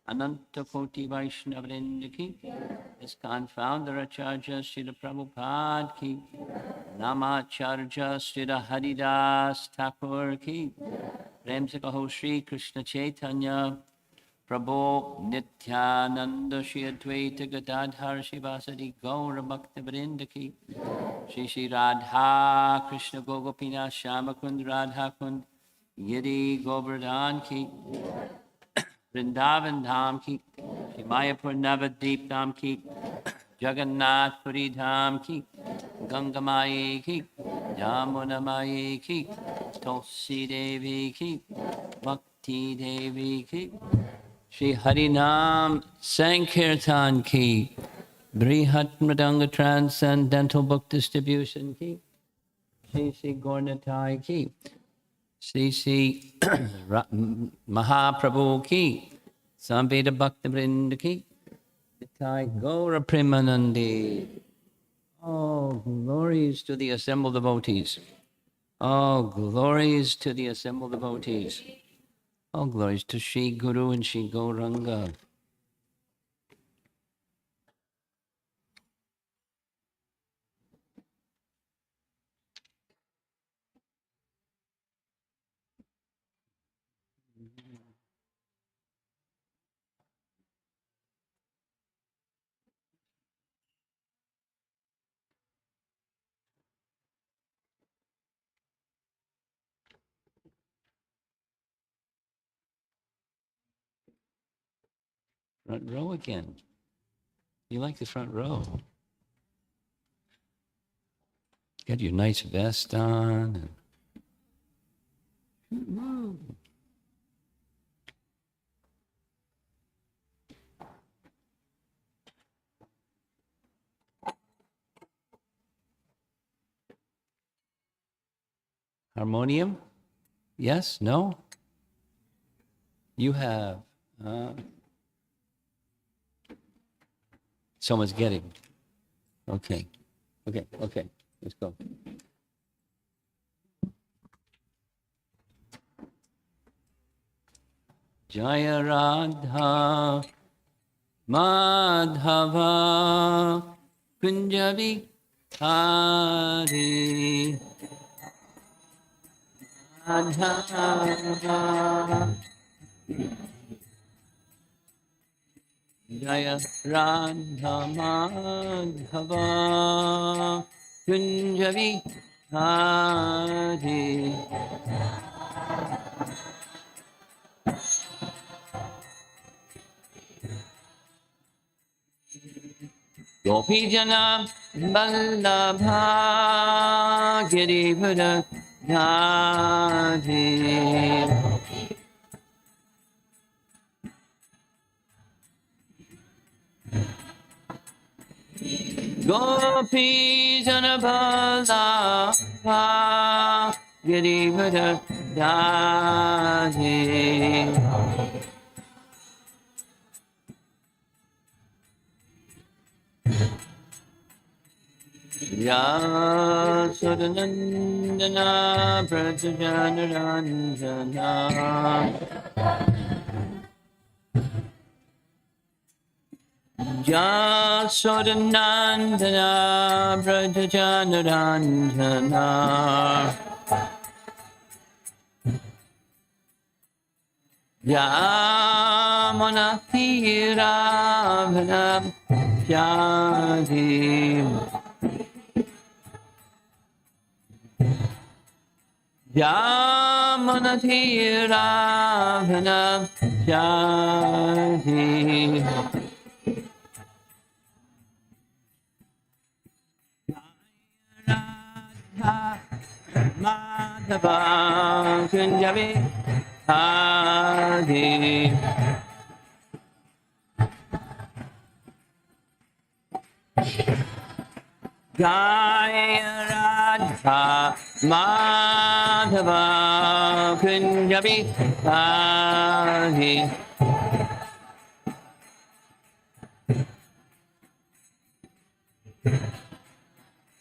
Ananta Koti Vaishnavrinda ki, ISKCON founder Acharya Srila Prabhupada ki, Namacharya Srila Haridas Thakur ki, Prem se kaho Shri Krishna Chaitanya, Prabhu Nityananda Shri Advaita Gadadhar Shivasadi Gaura Bhakta Vrinda ki, Shri Shri Radha Krishna Gogopina Shamakund Radha Kund, Giri Govardhan ki, Vrindavan Dham ki, Shri Mayapur Navadip Dham ki, Jagannath Puri Dham ki, Ganga Maye ki, Yamuna Maye ki, Tulsi Devi ki, Bhakti Devi ki, Shri Harinam Sankirtan ki, Brihat Mridanga Transcendental Book Distribution ki, Shri Shri Gornatai ki, Shri Shri Mahaprabhu ki, Samveda Bhakta Vrinda ki, Nitai Gaura Premanandi. Oh, glories to the assembled devotees. Oh, glories to the assembled devotees. Oh, glories to Shri Guru and Shri Gauranga. Front row again. You like the front row. Got your nice vest on. Harmonium? Yes? No? You have. Someone's getting. Okay. Okay. Let's go. Jaya Radha Madhava Kunjavi Hari Radha Jaya Radha Madhava Kunjavi Hari Gopi Jana Vallabha Girivara Radhe Gopi Jana Vallabha Girivara Radhe Yasodanandana Prajanaranjana Yasodanandana Prajanaranjana Yamanathiravana Yadim Yamanathiravana Yadim Madhava Kunjavi Hari Jaya Radha Madhava Kunjavi Hari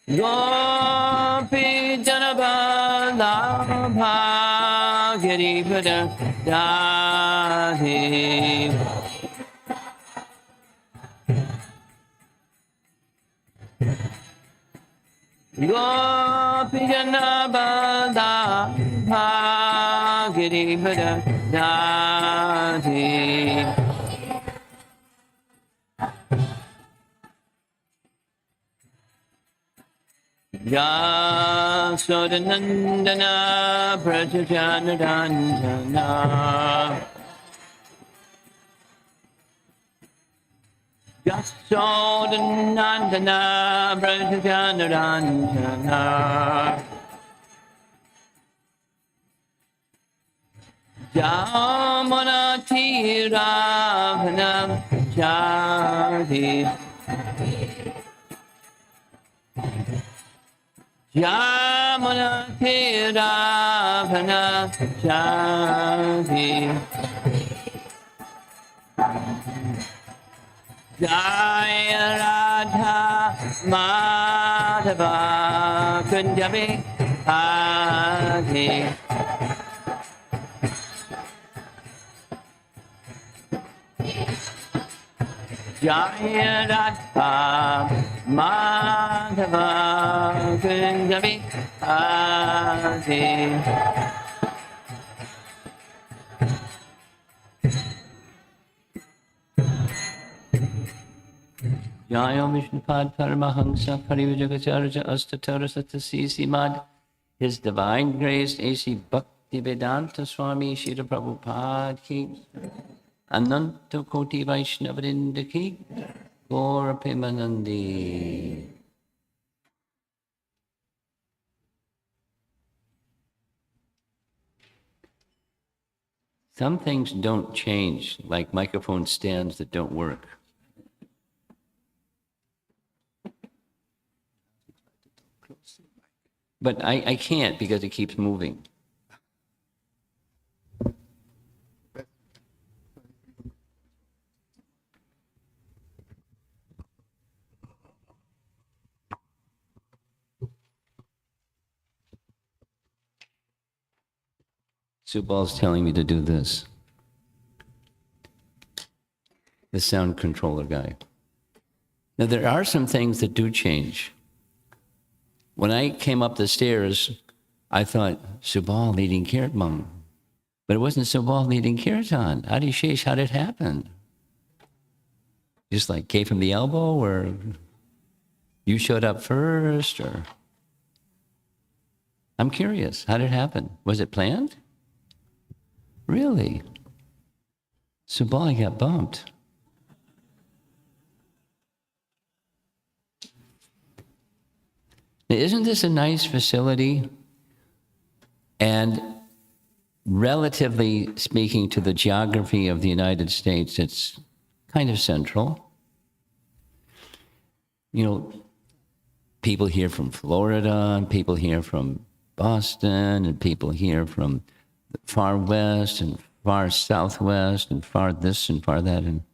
Gopi Janabala Girivara Radhe Gopijana Bada Bhagiri Bada Dadi. Yasodanandana Prajajanadandana Yasodanandana Prajajanadandana Jamunati Ravana Jadi Yamunati Ravana Jadi Jaya Radha Madhava Kunjabi Adi Jaya Radha Madhava Kunjabi Adi Jaya Vishnupad Paramahamsa Parivajagacharya Astatara Satasisi Mad His Divine Grace A.C. Bhakti Vedanta Swami Srila Prabhupada Ki Ananta Koti Vaishnavrinda Ki Gaura Premanandi. Some things don't change, like microphone stands that don't work. But I can't because it keeps moving. Subal's telling me to do this. The sound controller guy. Now there are some things that do change. When I came up the stairs, I thought, Subal leading Kirtan. But it wasn't Subal leading Kirtan. Adishesh, how did it happen? Just like gave him the elbow, or you showed up first, or... I'm curious, how did it happen? Was it planned? Really? Subal got bumped. Now, isn't this a nice facility? And relatively speaking to the geography of the United States, it's kind of central. You know, people here from Florida, and people here from Boston, and people here from the far west and far southwest and far this and far that. And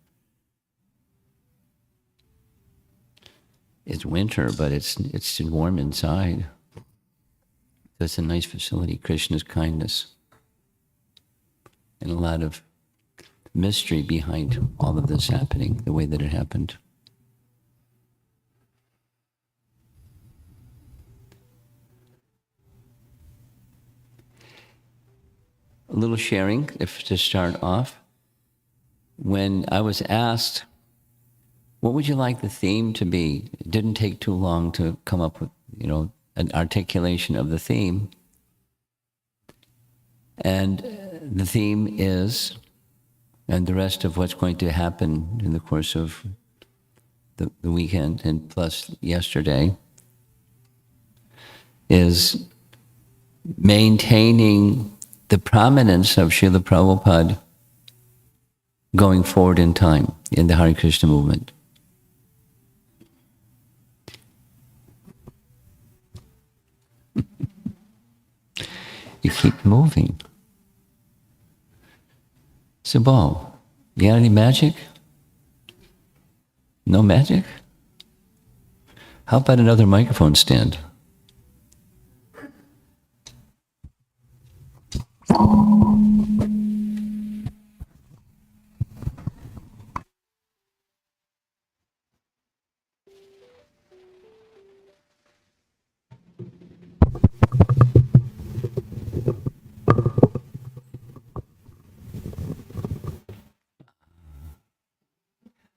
it's winter, but it's warm inside. So it's a nice facility, Krishna's kindness. And a lot of mystery behind all of this happening, the way that it happened. A little sharing, if to start off. When I was asked, what would you like the theme to be? It didn't take too long to come up with, an articulation of the theme. And the theme is, and the rest of what's going to happen in the course of the weekend and plus yesterday, is maintaining the prominence of Srila Prabhupada going forward in time in the Hare Krishna movement. You keep moving. Subal, you got any magic? No magic? How about another microphone stand?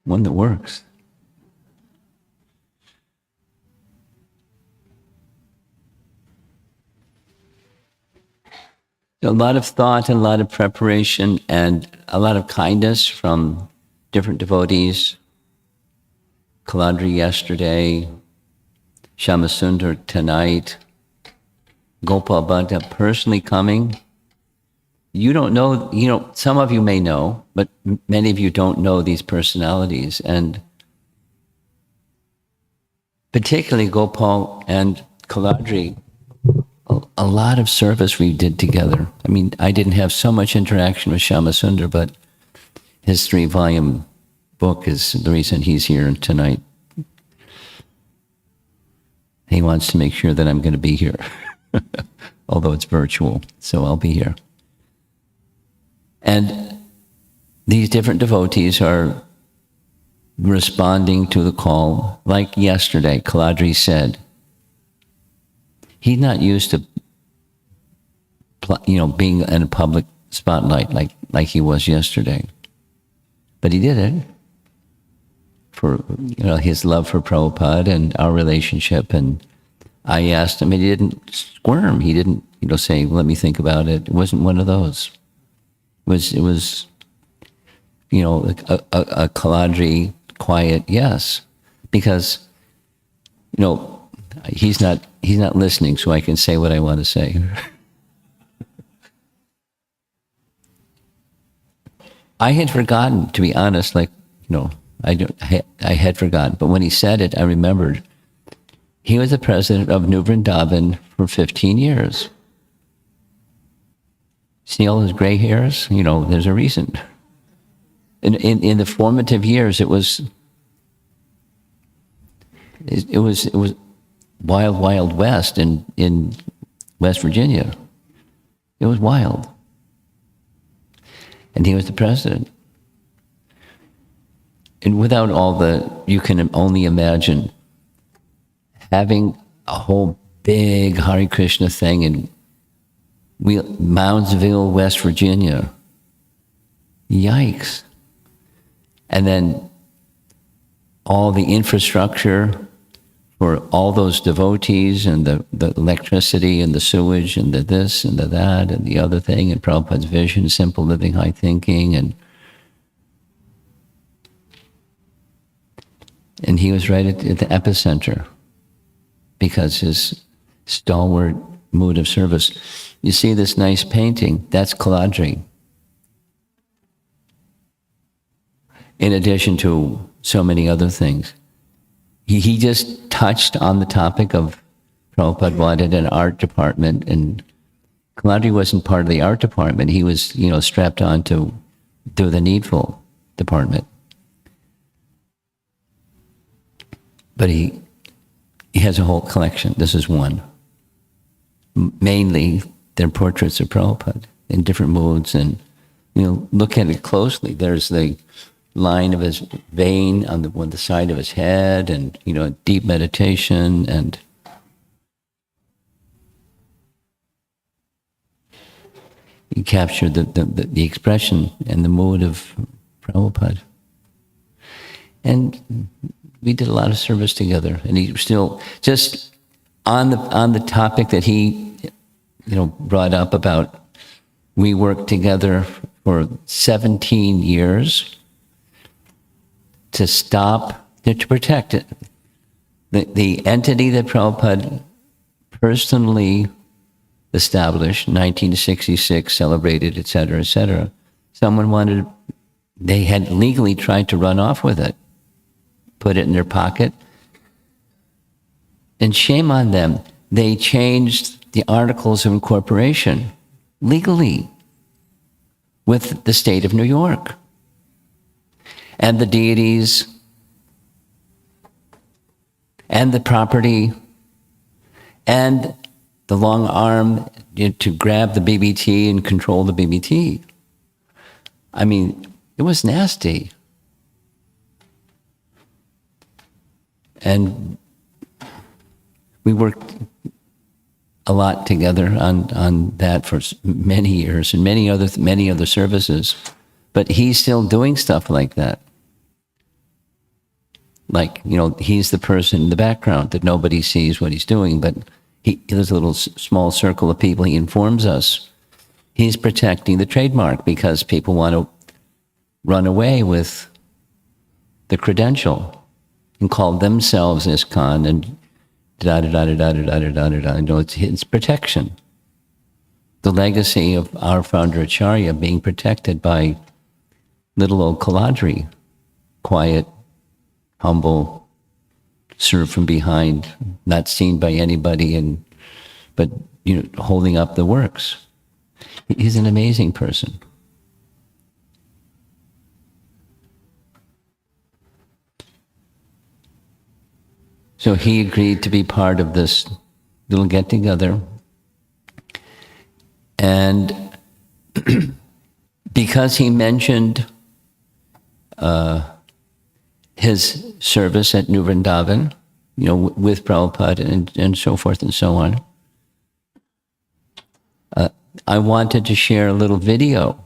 one that works. A lot of thought and a lot of preparation and a lot of kindness from different devotees. Kaladri yesterday, Shamasundar tonight, Gopal Bhatta personally coming. You don't know, some of you may know, but many of you don't know these personalities. And particularly Gopal and Kaladri, a lot of service we did together. I mean, I didn't have so much interaction with Shamasundar, but his 3-volume book is the reason he's here tonight. He wants to make sure that I'm going to be here, although it's virtual, so I'll be here. And these different devotees are responding to the call. Like yesterday, Kaladri said, he's not used to, being in a public spotlight like he was yesterday. But he did it for, his love for Prabhupada and our relationship. And I asked him, and he didn't squirm. He didn't, say, let me think about it. It wasn't one of those. It was, a Kaladri quiet yes, because, he's not listening, so I can say what I want to say. I had forgotten, to be honest, I had forgotten. But when he said it, I remembered. He was the president of New Vrindavan for 15 years. See all his gray hairs? There's a reason. In the formative years, it was wild, wild west in West Virginia. It was wild. And he was the president. And without you can only imagine having a whole big Hare Krishna thing in Moundsville, West Virginia. Yikes. And then all the infrastructure for all those devotees and the electricity and the sewage and the this and the that and the other thing and Prabhupada's vision, simple living, high thinking, and he was right at the epicenter because his stalwart mood of service. You see this nice painting, that's Kaladri. In addition to so many other things. He just touched on the topic of Prabhupada wanted an art department, and Kaladri wasn't part of the art department. He was, strapped on to do the needful department. But he has a whole collection. This is one. Mainly, they're portraits of Prabhupada in different moods, and look at it closely. There's the line of his vein on the side of his head, and deep meditation, and he captured the expression and the mood of Prabhupada. And we did a lot of service together, and he still just on the topic that he brought up about. We worked together for 17 years. To protect it. The entity that Prabhupada personally established, 1966, celebrated, et cetera, they had legally tried to run off with it, put it in their pocket. And shame on them, they changed the articles of incorporation legally with the state of New York. And the deities, and the property, and the long arm to grab the BBT and control the BBT. I mean, it was nasty. And we worked a lot together on that for many years and many other services. But he's still doing stuff like that. Like, he's the person in the background that nobody sees what he's doing, but there's a little small circle of people he informs us. He's protecting the trademark because people want to run away with the credential and call themselves ISKCON and da-da-da-da-da-da-da-da-da. It's protection. The legacy of our founder Acharya being protected by little old Kaladri, quiet, humble, served from behind, not seen by anybody, but holding up the works. He's an amazing person. So he agreed to be part of this little get-together. And because he mentioned his service at New Vrindavan, with Prabhupada and so forth and so on, I wanted to share a little video.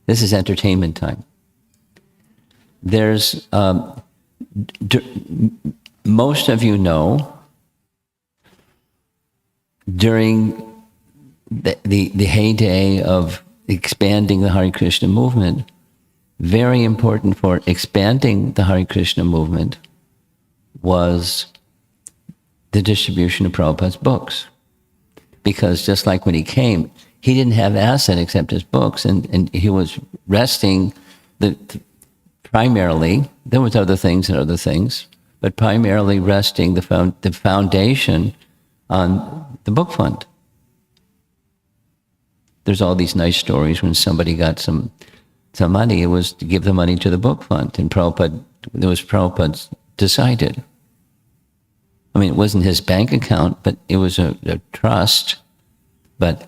This is entertainment time. There's, most of you know, during the heyday of expanding the Hare Krishna movement, very important for expanding the Hare Krishna movement was the distribution of Prabhupada's books. Because just like when he came, he didn't have asset except his books, and he was resting primarily, there was other things, but primarily resting the foundation on the book fund. There's all these nice stories when somebody got some money, it was to give the money to the book fund, and Prabhupada decided. I mean, it wasn't his bank account, but it was a trust, but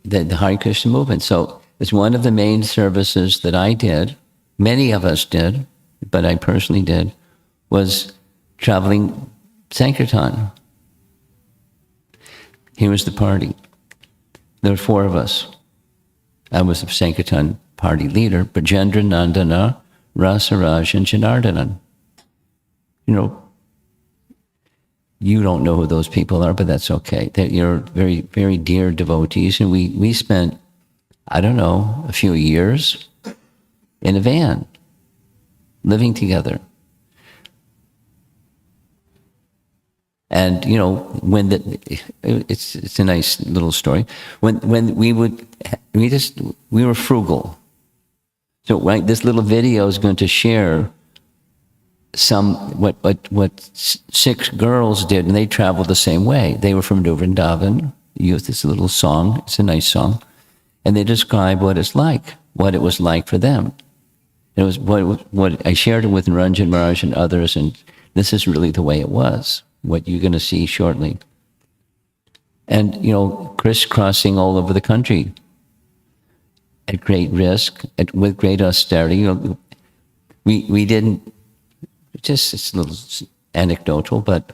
the Hare Krishna movement. So it's one of the main services that I did, many of us did, but I personally did, was traveling sankirtan. Here was the party. There were 4 of us. I was the Sankirtan party leader, Brajendra, Nandana, Rasaraj, and Janardana. You don't know who those people are, but that's okay. You're very, very dear devotees, and we spent, I don't know, a few years in a van, living together. And when it's a nice little story. When we were frugal. So this little video is going to share what 6 girls did, and they traveled the same way. They were from New Vrindavan. Used this little song. It's a nice song, and they describe what it was like for them. It was what I shared it with Ranjan Maharaj and others, and this is really the way it was. What you're going to see shortly. And, crisscrossing all over the country at great risk, with great austerity. We didn't, it's a little anecdotal, but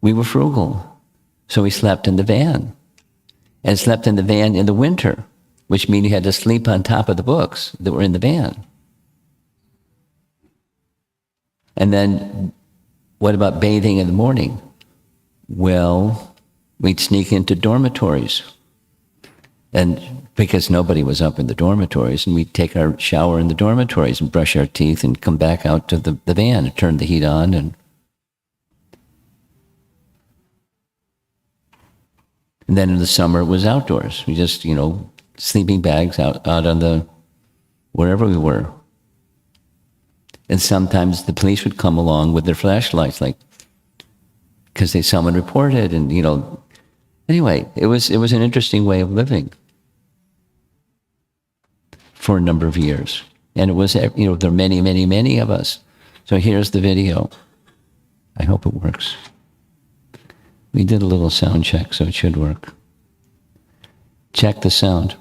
we were frugal. So we slept in the van. And slept in the van in the winter, which means you had to sleep on top of the books that were in the van. And then, what about bathing in the morning? Well, we'd sneak into dormitories. And because nobody was up in the dormitories, and we'd take our shower in the dormitories and brush our teeth and come back out to the van and turn the heat on. And then in the summer, it was outdoors. We just, sleeping bags out on wherever we were. And sometimes the police would come along with their flashlights, because someone reported, and anyway, it was an interesting way of living for a number of years, and it was there are many, many, many of us. So here's the video. I hope it works. We did a little sound check, so it should work. Check the sound.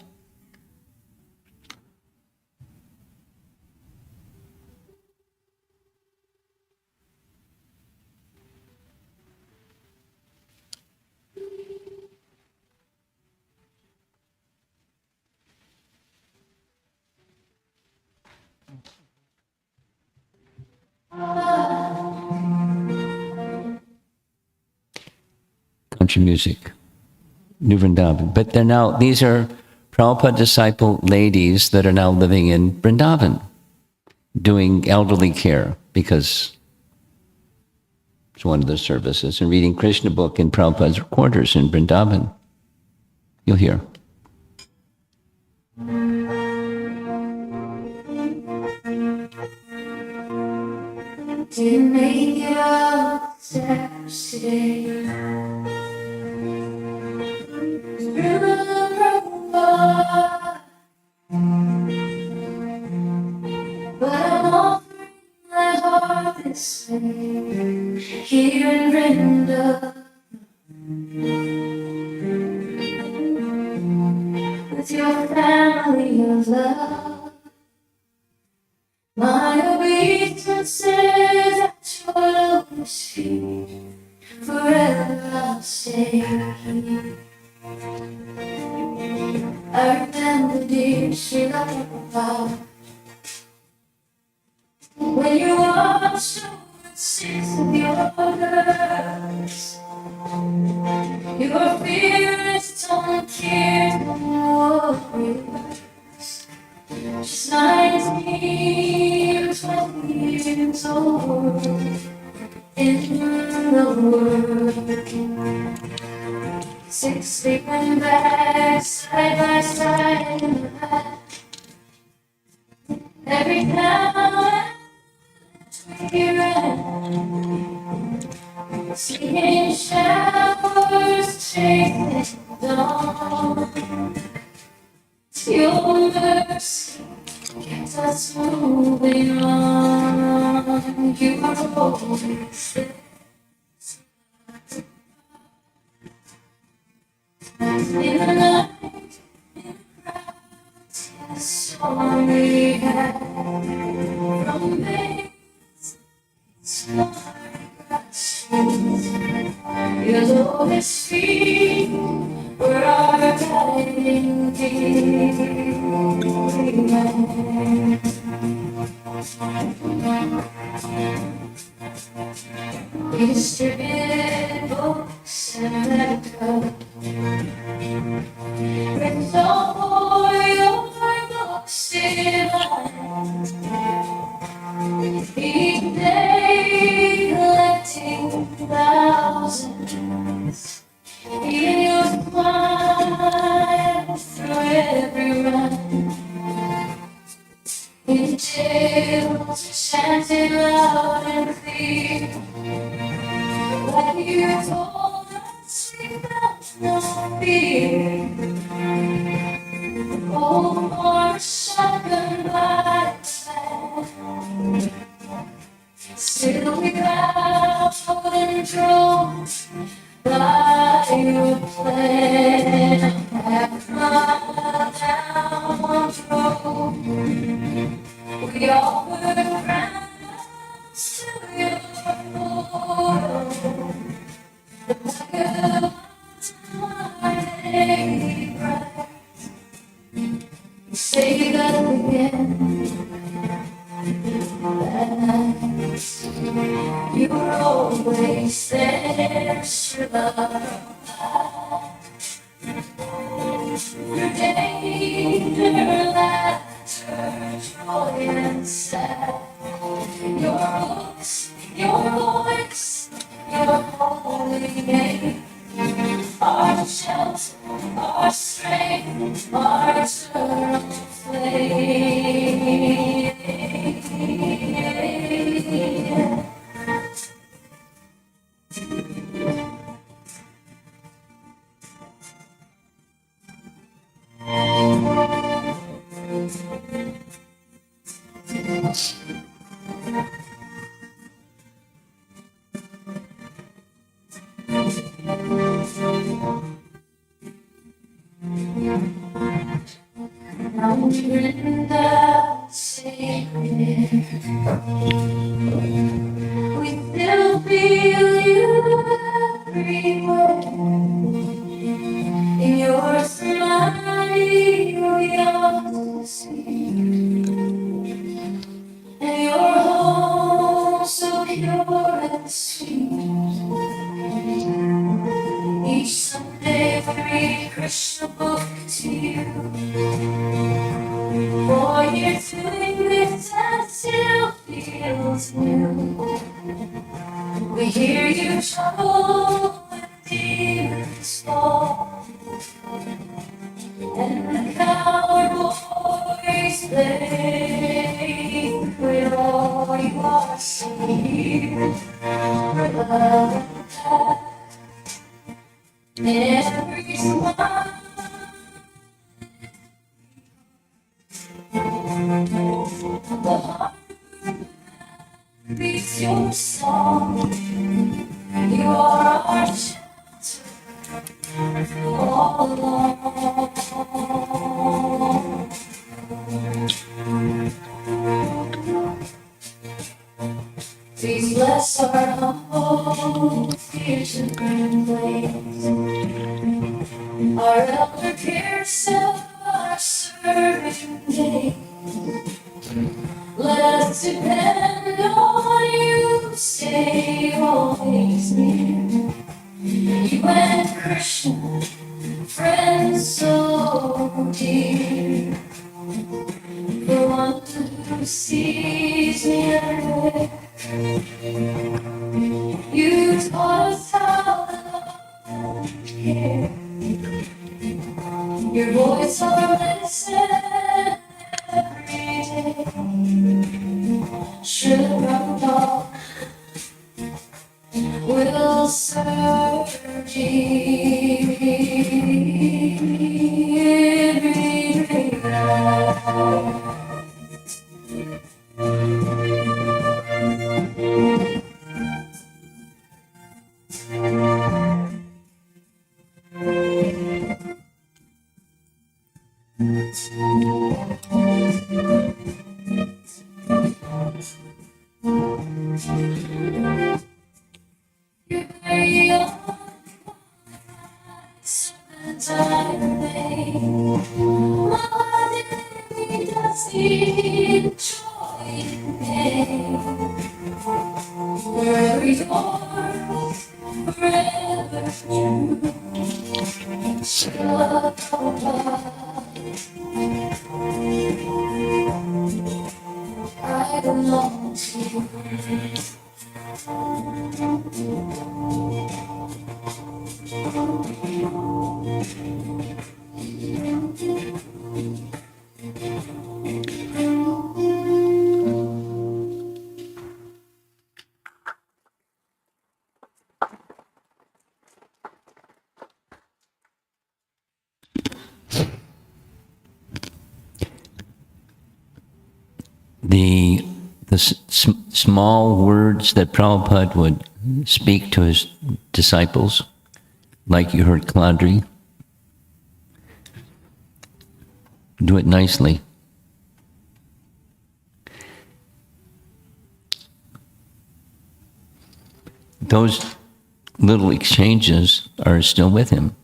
country music, New Vrindavan. But they're now, these are Prabhupada disciple ladies that are now living in Vrindavan, doing elderly care because it's one of the services, and reading Krishna book in Prabhupada's quarters in Vrindavan. You'll hear. Didn't make it up today. Prabhupada, but I'm offering my heart this way here in Vrindavan. With your family of love, my obedience is at your lotus feet. Forever I'll stay. I remember dear Srila Prabhupada, when you watched over 6 of your girls. Your fearless sankirtan warriors, just 19 or 20 years old in the world. 6 sleeping bags side by side in the back. Every now and we ran, seeking showers, chasing dawn. Your mercy kept us moving on. You are always there. In the night, in the crowds, the song we had from Maid's starry streets. Your lotus feet were our guiding beacon. We distributed books and medical. With all your books divine, each day collecting thousands. In your smile through every run, in tales chanted loud and clear, like you told us we felt no fear. Old horse sharpened by the sand, still we bowed and drove by your plan. Half mile down the road, we offered crowns to your portal. The bucket was mighty bright. Say that again that night. You were always there, Srila. Your danger, laughter, joy and sad. Your books, your voice, your holy name. Our shelter, our strength, our eternal flame. Now Vrindavan, say they read Krishna book to you. For you're doing this and still feels new. We hear you trouble when demons fall, and the cowboys play with all you are seeing. Every smile the heart beats your song. You are our shelter all along. Please bless our humble fears and place. Our elder cares of our serving day. Let us depend on you, stay always near. You and Krishna, friends so dear. The one who sees me unaware. You taught us how to love and care. Your voice our medicine every day. Srila Prabhupada will serve you. You're very young, and I remain. My enemy does need joy and pain. Wherever you are, forever true. Srila Prabhupada, I belong to you. The small words that Prabhupada would speak to his disciples, like you heard Kladri, do it nicely. Those little exchanges are still with him.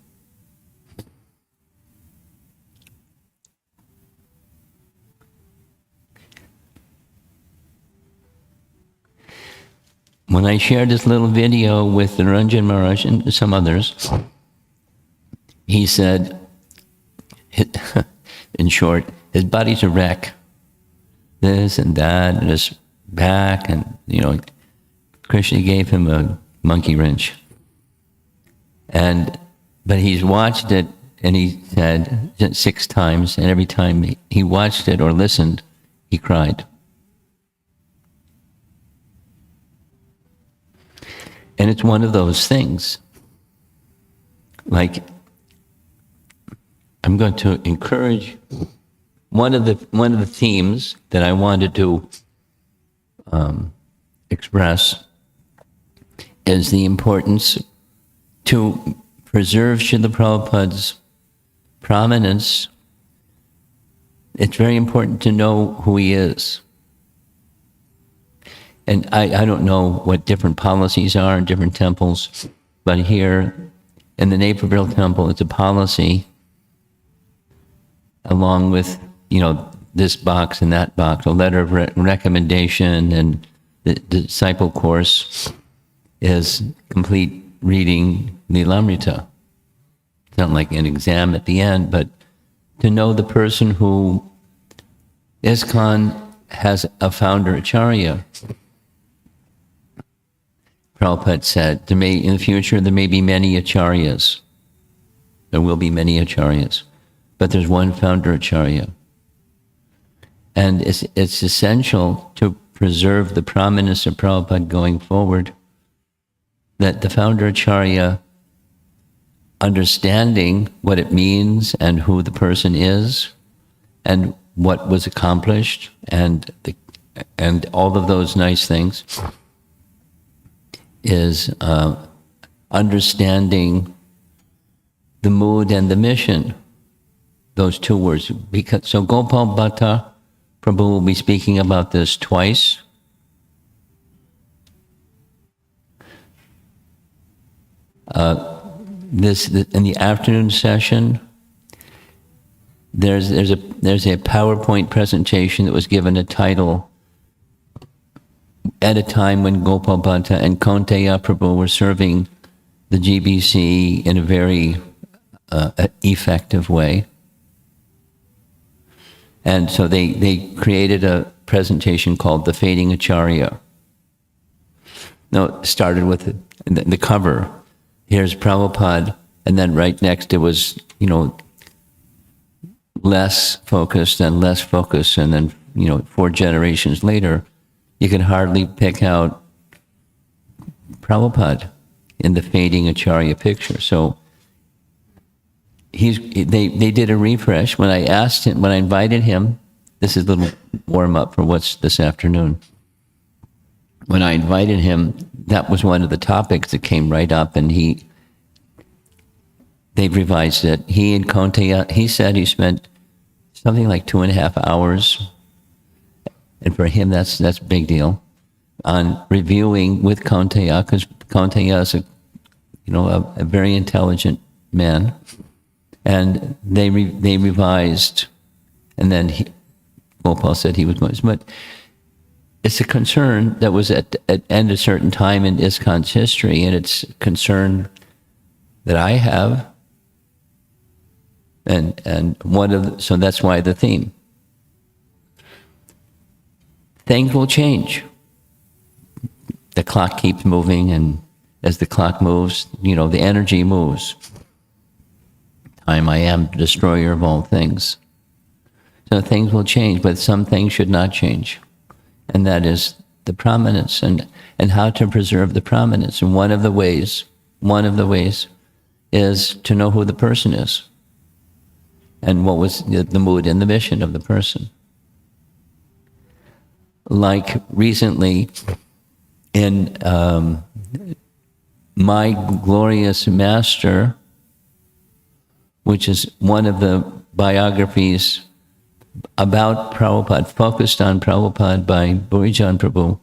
When I shared this little video with the Ranjan Maharaj and some others, he said, in short, his body's a wreck. This and that, and his back, and, Krishna gave him a monkey wrench. But he's watched it, and he said 6 times, and every time he watched it or listened, he cried. And it's one of those things. Like, I'm going to encourage one of the themes that I wanted to express is the importance to preserve Srila Prabhupada's prominence. It's very important to know who he is. And I don't know what different policies are in different temples, but here in the Naperville Temple, it's a policy along with, this box and that box, a letter of recommendation, and the disciple course is complete reading Lilamrita. not like an exam at the end, but to know the person who ISKCON has a founder acharya. Prabhupada said, in the future there may be many acharyas. There will be many acharyas, but there's one founder acharya. And it's essential to preserve the prominence of Prabhupada going forward, that the founder acharya, understanding what it means and who the person is and what was accomplished and all of those nice things, is understanding the mood and the mission, those two words. So Gopal Bhatta Prabhu will be speaking about this twice. In the afternoon session, there's a PowerPoint presentation that was given a title at a time when Gopal Bhatta and Kaunteya Prabhu were serving the GBC in a very effective way. And so they created a presentation called The Fading Acharya. No, it started with the cover. Here's Prabhupada, and then right next it was, less focused, and then, 4 generations later, you could hardly pick out Prabhupada in the fading Acharya picture. So they did a refresh. When I invited him, this is a little warm up for what's this afternoon. When I invited him, that was one of the topics that came right up, and they revised it. He and Kaunteya, he said he spent something like 2.5 hours, and for him that's a big deal, on reviewing with Kaunteya, because Kaunteya is a very intelligent man, and they revised, and then Gopal said he was going. But it's a concern that was at a certain time in ISKCON's history, and it's a concern that I have, and so that's why the theme. Things will change. The clock keeps moving, and as the clock moves, the energy moves. I am the destroyer of all things. So things will change, but some things should not change. And that is the prominence and how to preserve the prominence. And one of the ways is to know who the person is and what was the mood and the mission of the person. Like recently in My Glorious Master, which is one of the biographies about Prabhupada, focused on Prabhupada by Burijan Prabhu,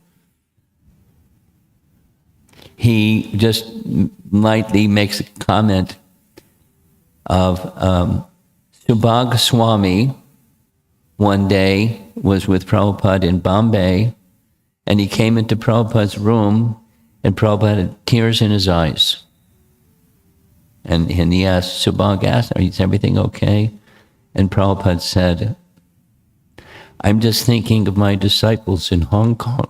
he just lightly makes a comment of Subhag Swami one day was with Prabhupada in Bombay, and he came into Prabhupada's room, and Prabhupada had tears in his eyes. And he asked, Subhag asked, is everything okay? And Prabhupada said, I'm just thinking of my disciples in Hong Kong.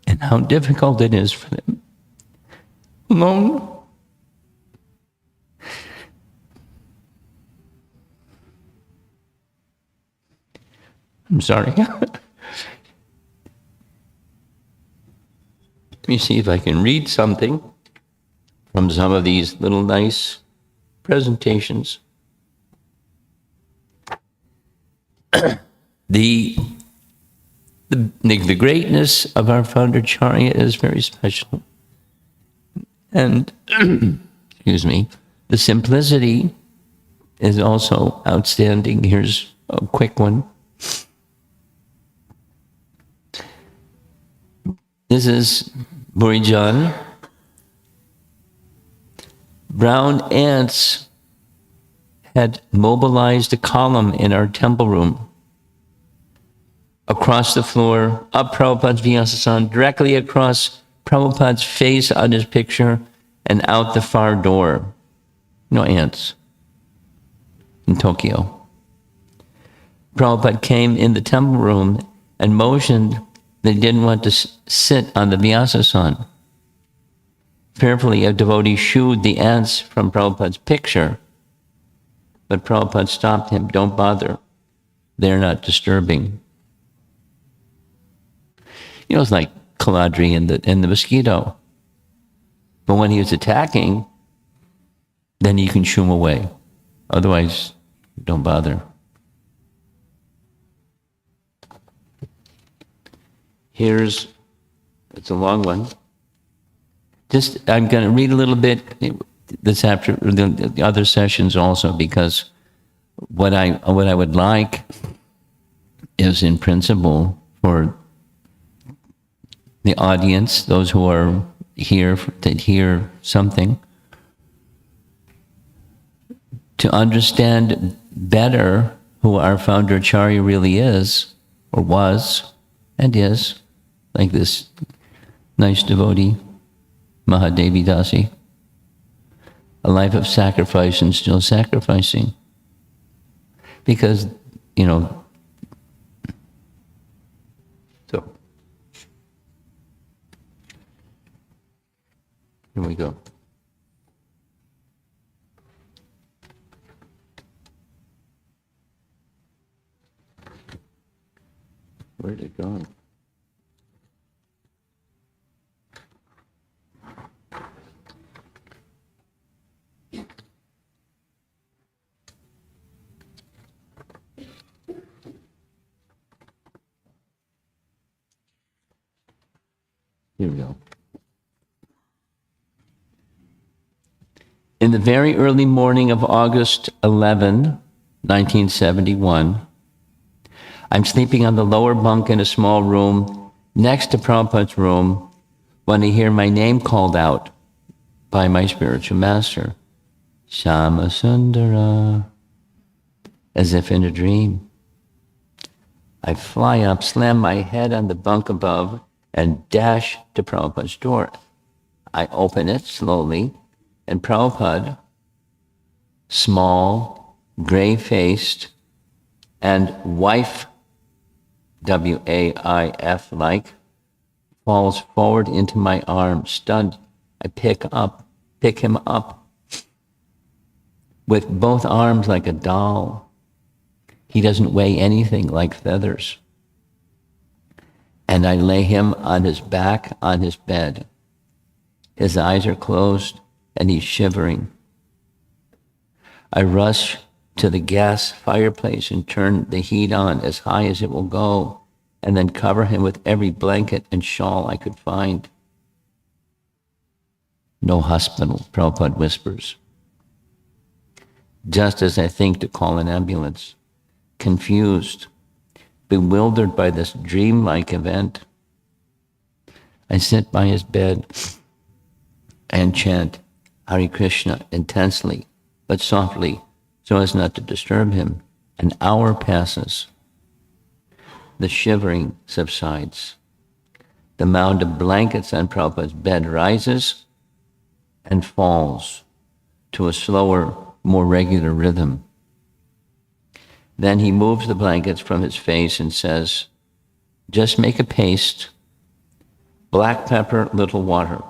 And how difficult it is for them alone. I'm sorry. Let me see if I can read something from some of these little nice presentations. The greatness of our founder Acharya is very special. And, excuse me, the simplicity is also outstanding. Here's a quick one. This is Burijan. Brown ants had mobilized a column in our temple room across the floor, up Prabhupada's Vyasa, directly across Prabhupada's face on his picture and out the far door. No ants in Tokyo. Prabhupada came in the temple room and motioned that he didn't want to sit on the Vyasa. Fearfully, a devotee shooed the ants from Prabhupada's picture, but Prabhupada stopped him. Don't bother. They're not disturbing. You know, it's like Kaladri and the mosquito. But when he was attacking, then you can shoo him away. Otherwise, don't bother. It's a long one. I'm going to read a little bit this after the other sessions also, because what I would like is, in principle, for the audience, those who are here to hear something, to understand better who our founder Acharya really is, or was, and is, like this nice devotee, Mahadevi Dasi, a life of sacrifice and still sacrificing. Because, so, here we go. Where'd it go? Here we go. In the very early morning of August 11, 1971, I'm sleeping on the lower bunk in a small room next to Prabhupada's room when I hear my name called out by my spiritual master, Shama Sundara, as if in a dream. I fly up, slam my head on the bunk above, and dash to Prabhupada's door. I open it slowly, and Prabhupada, small, gray-faced, and wife, W-A-I-F-like, falls forward into my arms. Stunned, I pick him up with both arms like a doll. He doesn't weigh anything, like feathers. And I lay him on his back on his bed. His eyes are closed and he's shivering. I rush to the gas fireplace and turn the heat on as high as it will go, and then cover him with every blanket and shawl I could find. No hospital, Prabhupada whispers. Just as I think to call an ambulance, confused, bewildered by this dreamlike event, I sit by his bed and chant Hare Krishna intensely, but softly, so as not to disturb him. An hour passes. The shivering subsides. The mound of blankets on Prabhupada's bed rises and falls to a slower, more regular rhythm. Then he moves the blankets from his face and says, just make a paste, black pepper, little water,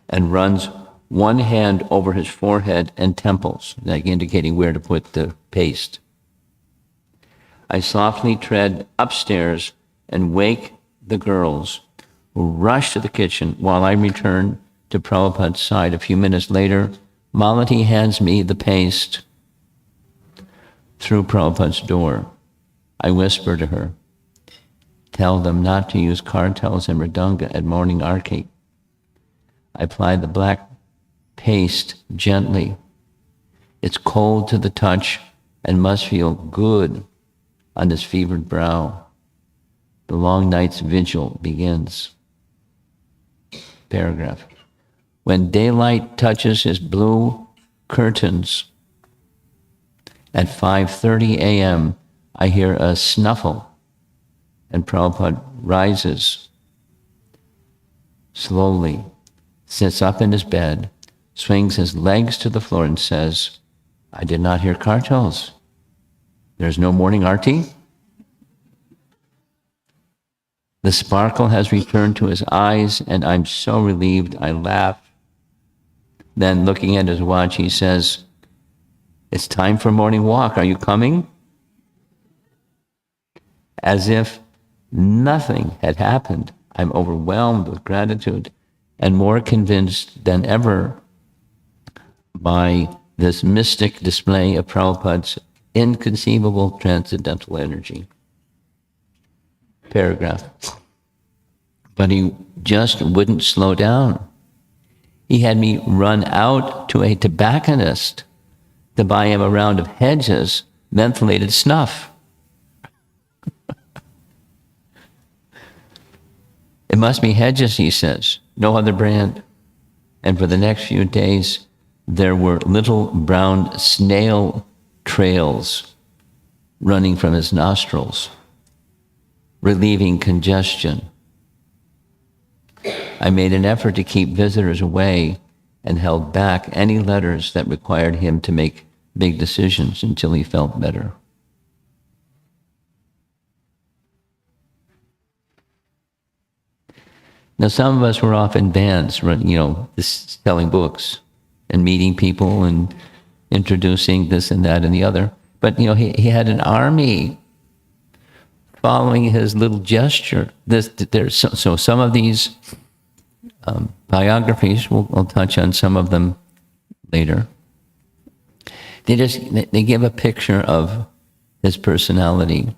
and runs one hand over his forehead and temples, like indicating where to put the paste. I softly tread upstairs and wake the girls, who rush to the kitchen while I return to Prabhupada's side. A few minutes later, Malati hands me the paste through Prabhupada's door. I whisper to her, tell them not to use kartals and mridanga at morning arati. I apply the black paste gently. It's cold to the touch and must feel good on his fevered brow. The long night's vigil begins. Paragraph. When daylight touches his blue curtains at 5:30 a.m., I hear a snuffle, and Prabhupada rises slowly sits up in his bed, swings his legs to the floor and says, I did not hear kartals. There's no morning arti. The sparkle has returned to his eyes, and I'm so relieved. I laugh. Then, looking at his watch, he says, it's time for morning walk. Are you coming? As if nothing had happened, I'm overwhelmed with gratitude and more convinced than ever by this mystic display of Prabhupada's inconceivable transcendental energy. Paragraph. But he just wouldn't slow down. He had me run out to a tobacconist to buy him a round of Hedges mentholated snuff. It must be Hedges, he says, no other brand. And for the next few days, there were little brown snail trails running from his nostrils, relieving congestion. I made an effort to keep visitors away and held back any letters that required him to make big decisions until he felt better. Now, some of us were off in bands, selling books and meeting people and introducing this and that and the other. But, he had an army following his little gesture. So some of these biographies, we'll touch on some of them later. They give a picture of his personality.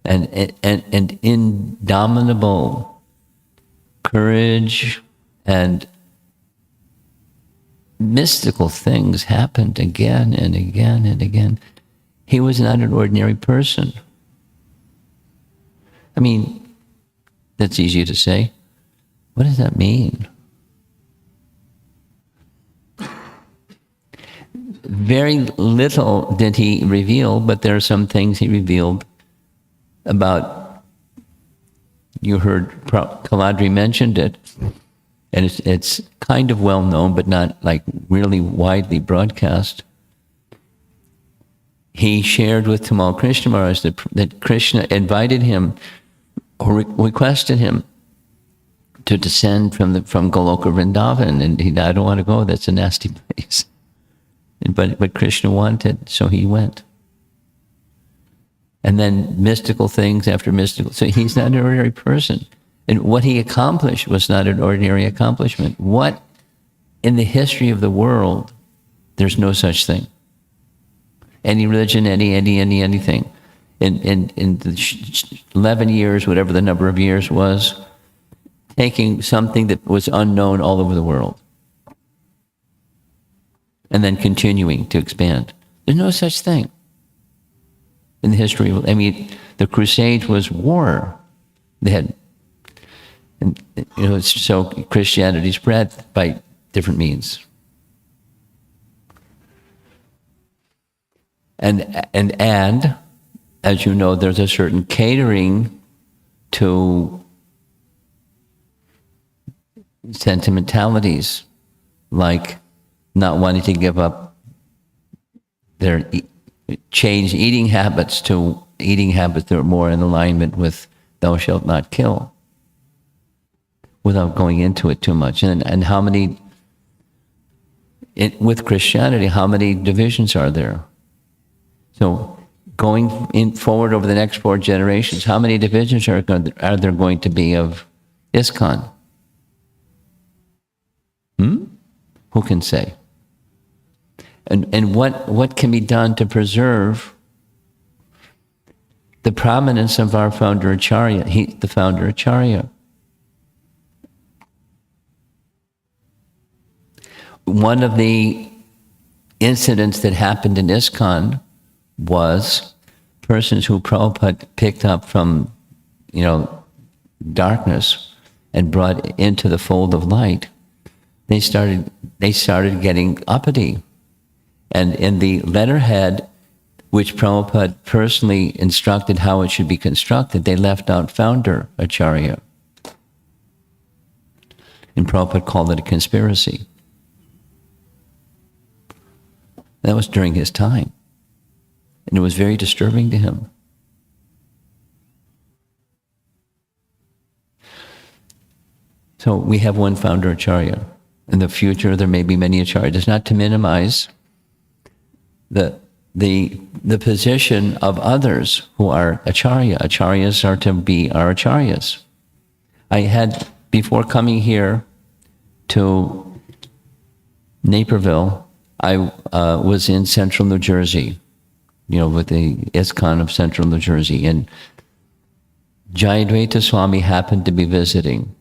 And indomitable courage and mystical things happened again and again and again. He was not an ordinary person. I mean, that's easy to say. What does that mean? Very little did he reveal, but there are some things he revealed about, you heard Kaladri mentioned it, and it's kind of well known, but not like really widely broadcast. He shared with Tamal Krishna Maharaj that Krishna invited him, or requested him, to descend from Goloka Vrindavan, and I don't want to go, that's a nasty place. But Krishna wanted, so he went. And then mystical things after mystical. So he's not an ordinary person. And what he accomplished was not an ordinary accomplishment. What, in the history of the world, there's no such thing. Any religion, anything. In the 11 years, whatever the number of years was, taking something that was unknown all over the world. And then continuing to expand. There's no such thing. In the history, the Crusades was war. They had, so Christianity spread by different means. And as you know, there's a certain catering to sentimentalities, like not wanting to give up their change eating habits to eating habits that are more in alignment with thou shalt not kill, without going into it too much. And how many, with Christianity, how many divisions are there? So going forward over the next 4 generations, how many divisions are there going to be of ISKCON? Who can say? And what can be done to preserve the prominence of our founder Acharya, the founder Acharya? One of the incidents that happened in ISKCON was persons who Prabhupada picked up from, darkness and brought into the fold of light. They started getting uppity. And in the letterhead, which Prabhupada personally instructed how it should be constructed, they left out founder Acharya. And Prabhupada called it a conspiracy. That was during his time. And it was very disturbing to him. So we have one founder Acharya. In the future, there may be many Acharyas. It's not to minimize the position of others who are Acharya. Acharyas are to be our Acharyas. I had, before coming here to Naperville, I was in central New Jersey, with the ISKCON of central New Jersey. And Jayadvaita Swami happened to be visiting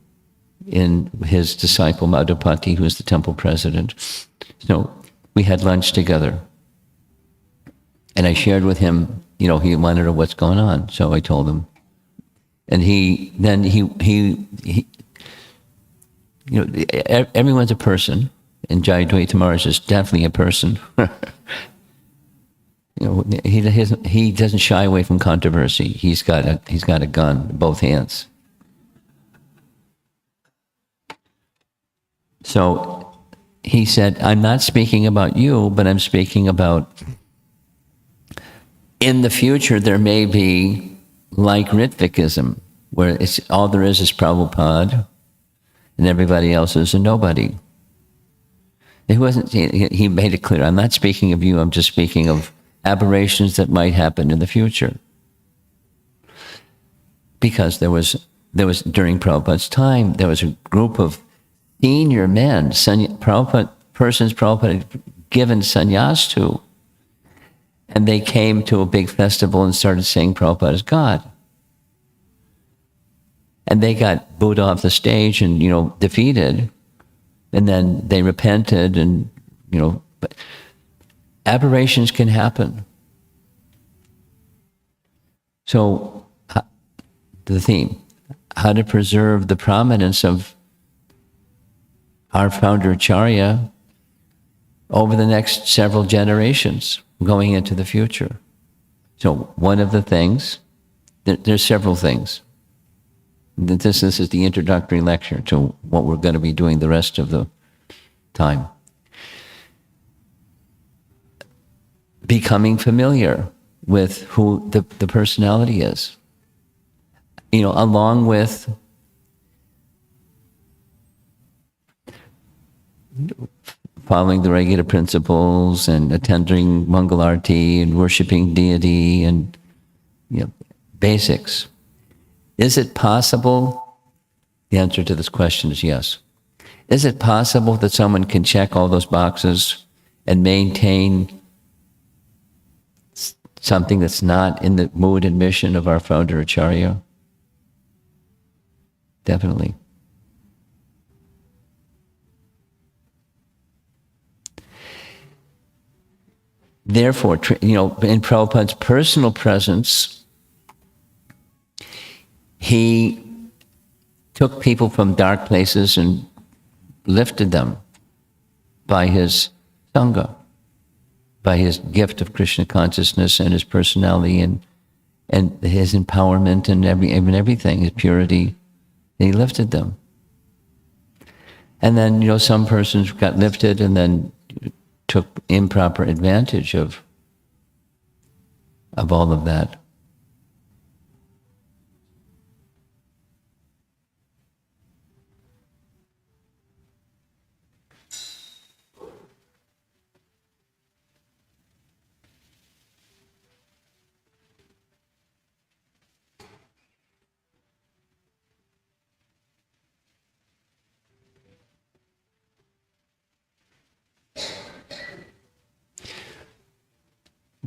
in his disciple Madhupati, who is the temple president. So we had lunch together. And I shared with him, he wanted to know what's going on. So I told him. And everyone's a person. And Jayadvaita Maharaj is definitely a person. He doesn't shy away from controversy. He's got a gun in both hands. So he said, I'm not speaking about you, but I'm speaking about in the future there may be like Ritvikism, where it's all there is Prabhupada and everybody else is a nobody. He made it clear, I'm not speaking of you, I'm just speaking of aberrations that might happen in the future. Because there was during Prabhupada's time, there was a group of senior men, persons Prabhupada had given sannyas to, and they came to a big festival and started saying Prabhupada is God. And they got booed off the stage and, defeated, and then they repented and, but aberrations can happen. So, the theme, how to preserve the prominence of our founder Acharya over the next several generations going into the future. So one of the things, there's several things. This is the introductory lecture to what we're going to be doing the rest of the time. Becoming familiar with who the personality is. Along with following the regular principles and attending Mangal Arati and worshiping deity and basics. Is it possible? The answer to this question is yes. Is it possible that someone can check all those boxes and maintain something that's not in the mood and mission of our founder Acharya? Definitely. Therefore, in Prabhupada's personal presence, he took people from dark places and lifted them by his sangha, by his gift of Krishna consciousness and his personality and his empowerment and everything, his purity. He lifted them. And then, some persons got lifted and then took improper advantage of all of that.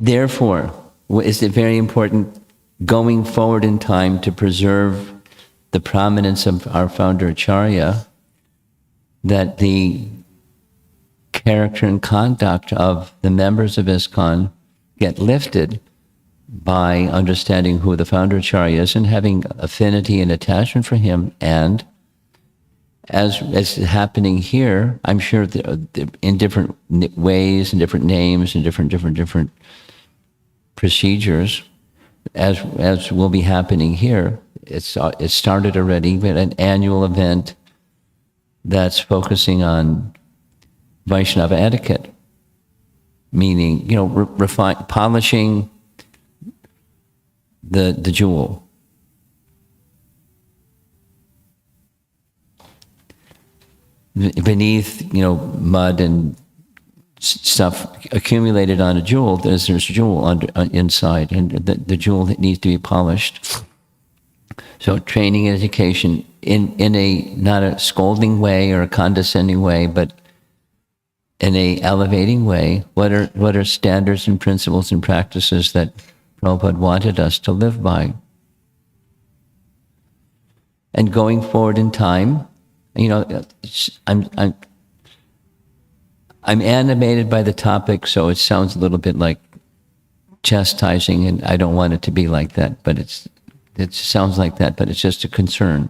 Therefore, is it very important going forward in time to preserve the prominence of our founder Acharya, that the character and conduct of the members of ISKCON get lifted by understanding who the founder Acharya is and having affinity and attachment for him. And as is happening here, I'm sure in different ways and different names and different procedures, as will be happening here. It started already with an annual event that's focusing on Vaishnava etiquette, meaning, polishing the jewel. Beneath, mud and stuff accumulated on a jewel, there's a jewel inside, and the jewel that needs to be polished. So training and education in a, not a scolding way or a condescending way, but in a elevating way. What are standards and principles and practices that Prabhupada wanted us to live by? And going forward in time, I'm animated by the topic, so it sounds a little bit like chastising, and I don't want it to be like that, but it sounds like that, but it's just a concern.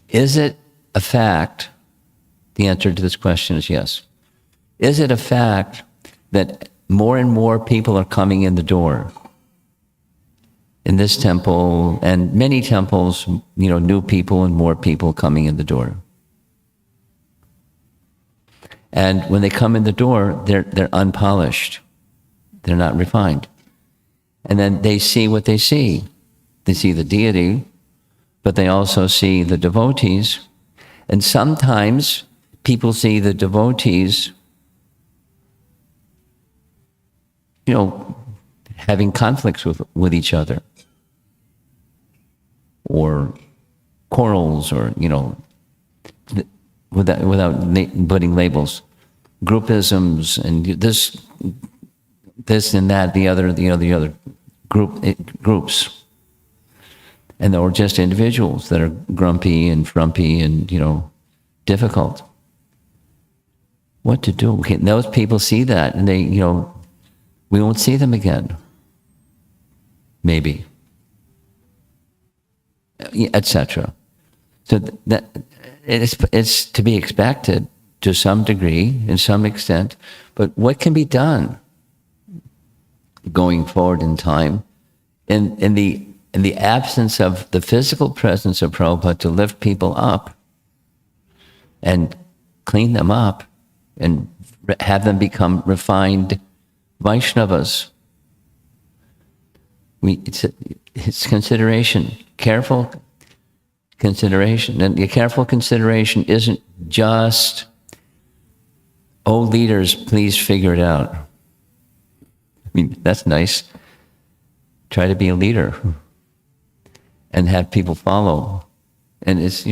Is it a fact? The answer to this question is yes. Is it a fact that more and more people are coming in the door? In this temple and many temples, new people and more people coming in the door. And when they come in the door, they're unpolished. They're not refined. And then they see what they see. They see the deity, but they also see the devotees. And sometimes people see the devotees, having conflicts with each other, or quarrels, or, without putting labels, groupisms, and this and that, the other groups, and or just individuals that are grumpy and frumpy and difficult. What to do? Okay, those people see that, and they we won't see them again. Maybe, etc. So that it's to be expected to some degree, in some extent. But what can be done going forward in time, in the absence of the physical presence of Prabhupada to lift people up and clean them up and have them become refined Vaishnavas? It's consideration, careful consideration. And the careful consideration isn't just, oh, leaders, please figure it out. That's nice. Try to be a leader and have people follow. And it's a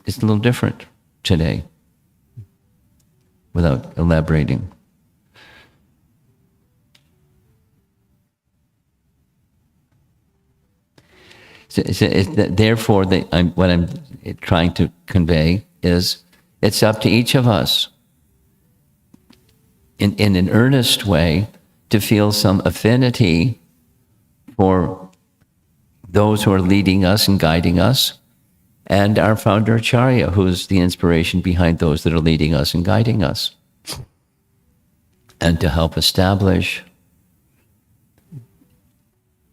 little different today, without elaborating. Therefore, what I'm trying to convey is, it's up to each of us, in an earnest way, to feel some affinity for those who are leading us and guiding us, and our founder Acharya, who's the inspiration behind those that are leading us and guiding us, and to help establish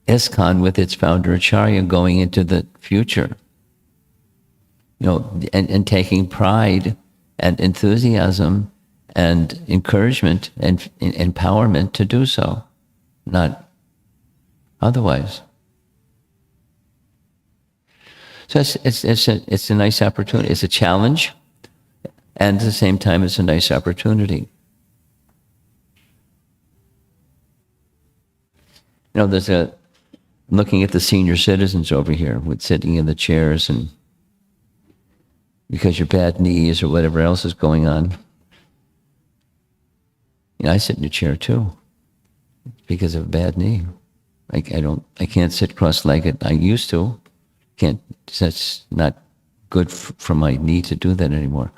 ISKCON with its founder Acharya going into the future, and taking pride and enthusiasm and encouragement and empowerment to do so, not otherwise. So it's a nice opportunity. It's a challenge, and at the same time, it's a nice opportunity. There's looking at the senior citizens over here, with sitting in the chairs, and because your bad knees or whatever else is going on. I sit in a chair too, because of a bad knee. I can't sit cross-legged. I used to. Can't. That's not good for my knee to do that anymore.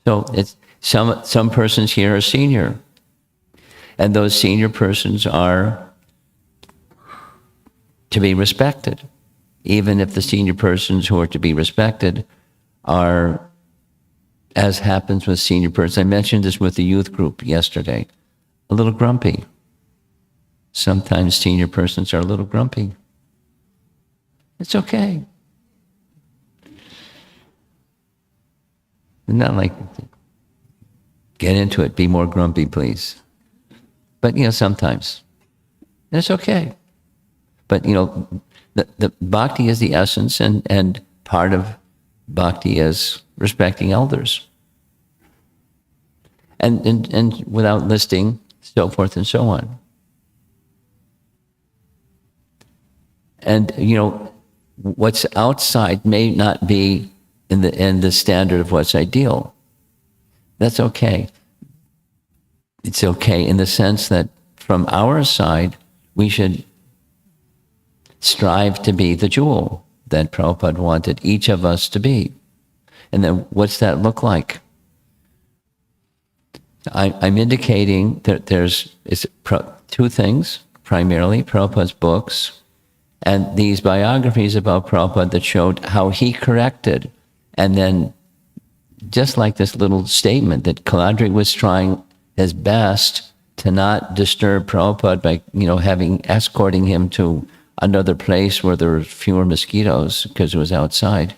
So it's some persons here are senior, and those senior persons are to be respected, even if the senior persons who are to be respected are, as happens with senior persons. I mentioned this with the youth group yesterday, a little grumpy, Sometimes senior persons are a little grumpy. It's okay. Not like, get into it, be more grumpy, please. But, sometimes. And it's okay. But, the bhakti is the essence, and part of bhakti is respecting elders. And without listing, so forth and so on. And, what's outside may not be in the standard of what's ideal. That's okay. It's okay in the sense that from our side, we should strive to be the jewel that Prabhupada wanted each of us to be. And then what's that look like? I'm indicating that there's two things, primarily, Prabhupada's books and these biographies about Prabhupada that showed how he corrected. And then, just like this little statement that Kaladri was trying his best to not disturb Prabhupada by, escorting him to another place where there were fewer mosquitoes because it was outside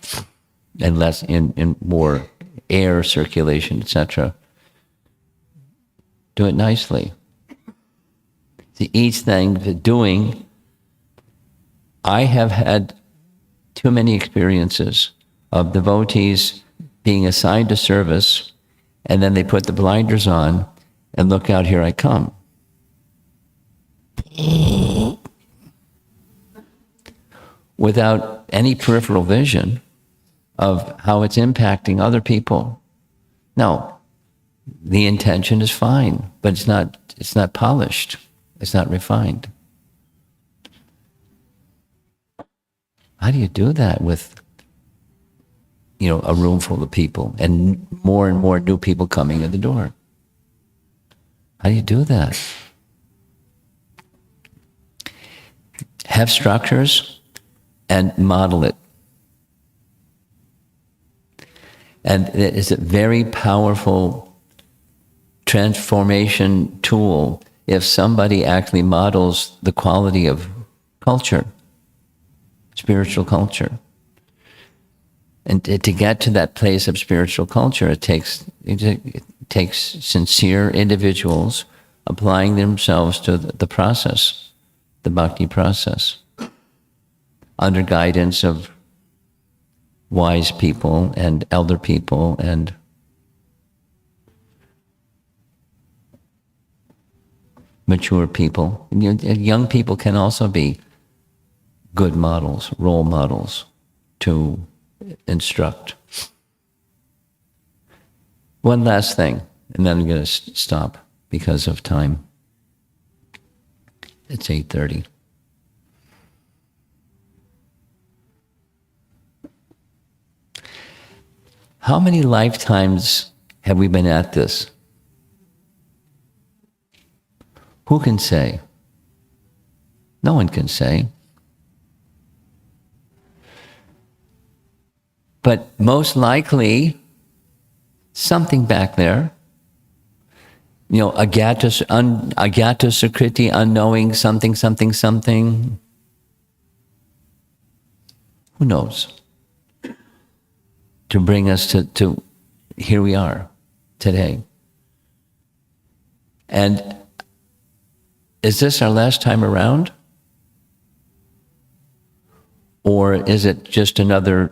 and less in more air circulation, etc. Do it nicely. See, each thing doing, I have had too many experiences of devotees being assigned to service, and then they put the blinders on and look out, here I come. Without any peripheral vision of how it's impacting other people. Now, the intention is fine, but it's not polished. It's not refined. How do you do that with, a room full of people and more new people coming in the door? How do you do that? Have structures and model it. And it is a very powerful transformation tool if somebody actually models the quality of culture, spiritual culture. And to get to that place of spiritual culture, it takes sincere individuals applying themselves to the process, the bhakti process, under guidance of wise people and elder people and mature people. And young people can also be good models, role models to instruct. One last thing, and then I'm going to stop because of time. It's 8:30. How many lifetimes have we been at this? Who can say? No one can say. But most likely, something back there, agata sukriti, unknowing something. Who knows? To bring us to here we are today. And is this our last time around? Or is it just another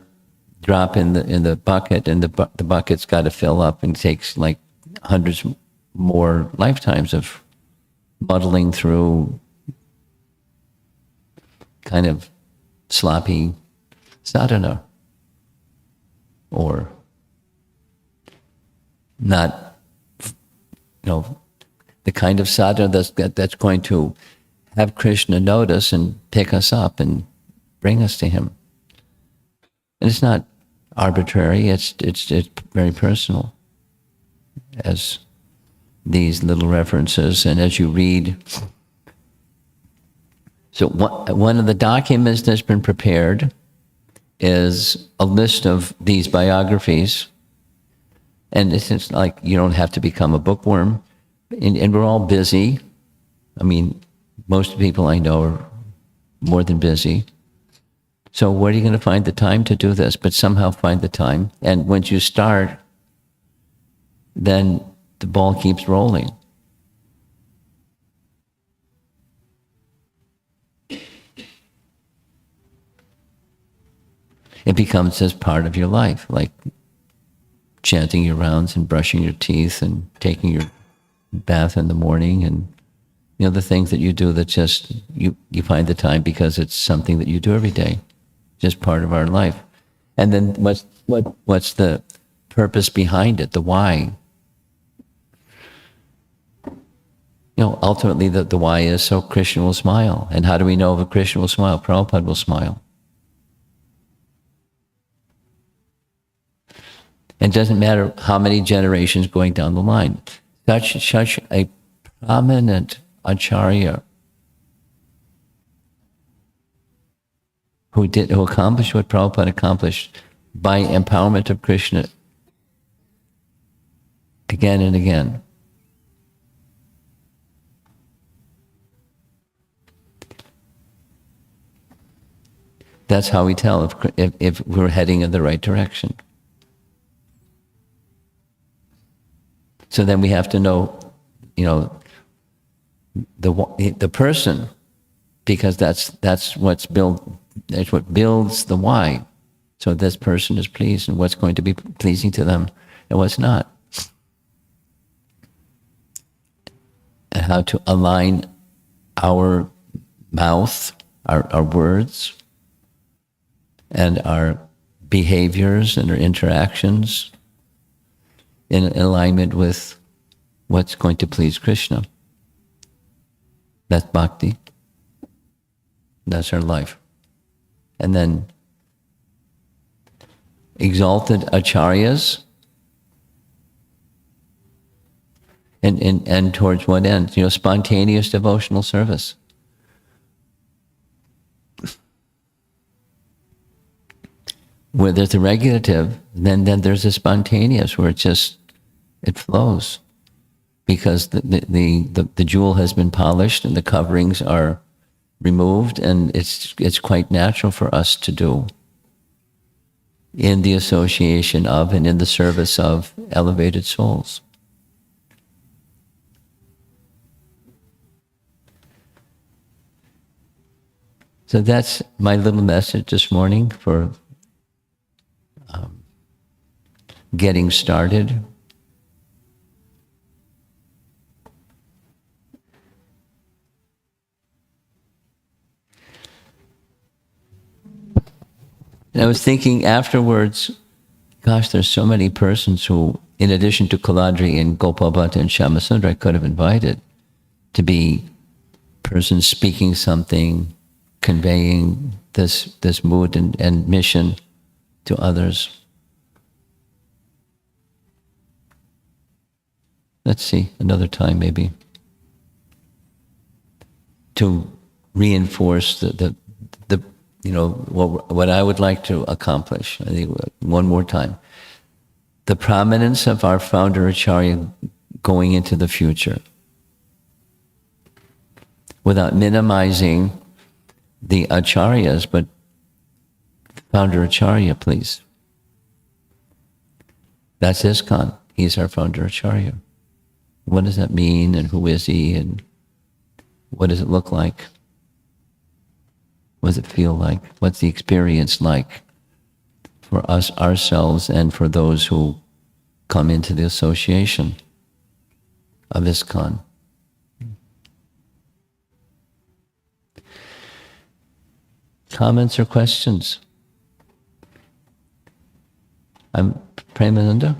drop in the bucket, and the bucket's got to fill up, and it takes like hundreds more lifetimes of muddling through kind of sloppy sadhana, or not, the kind of sadhana that's going to have Krishna notice and pick us up and bring us to him. And it's not arbitrary, it's very personal, as these little references, and as you read. So one of the documents that's been prepared is a list of these biographies, and it's like you don't have to become a bookworm, and we're all busy. I mean, most people I know are more than busy. So where are you going to find the time to do this? But somehow find the time. And once you start, then the ball keeps rolling. It becomes as part of your life, like chanting your rounds and brushing your teeth and taking your bath in the morning, and the things that you do that just you find the time because it's something that you do every day, just part of our life. And then what's the purpose behind it, the why? Ultimately the why is so Krishna will smile. And how do we know if Krishna will smile? Prabhupada will smile. And it doesn't matter how many generations going down the line. Such a prominent acharya who accomplished what Prabhupada accomplished by empowerment of Krishna again and again. That's how we tell if we're heading in the right direction. So then we have to know, the person, because that's what builds the why. So this person is pleased, and what's going to be pleasing to them, and what's not, and how to align our mouth, our words, and our behaviors and our interactions in alignment with what's going to please Krishna. That's bhakti. That's our life. And then exalted acharyas, and towards what end? Spontaneous devotional service. Where there's a regulative, then there's a spontaneous where it flows, because the jewel has been polished and the coverings are removed, and it's quite natural for us to do in the association of and in the service of elevated souls. So that's my little message this morning for getting started. And I was thinking afterwards, gosh, there's so many persons who, in addition to Kuladri and Gopalbhatta and Shyamasundar, I could have invited to be persons speaking something, conveying this mood and mission to others. Let's see, another time maybe, to reinforce what I would like to accomplish. I think one more time. The prominence of our founder Acharya going into the future, without minimizing the acharyas, but founder Acharya, please. That's ISKCON. He's our founder Acharya. What does that mean, and who is he, and what does it look like? What does it feel like? What's the experience like for us, ourselves, and for those who come into the association of ISKCON? Comments or questions? I'm Premananda.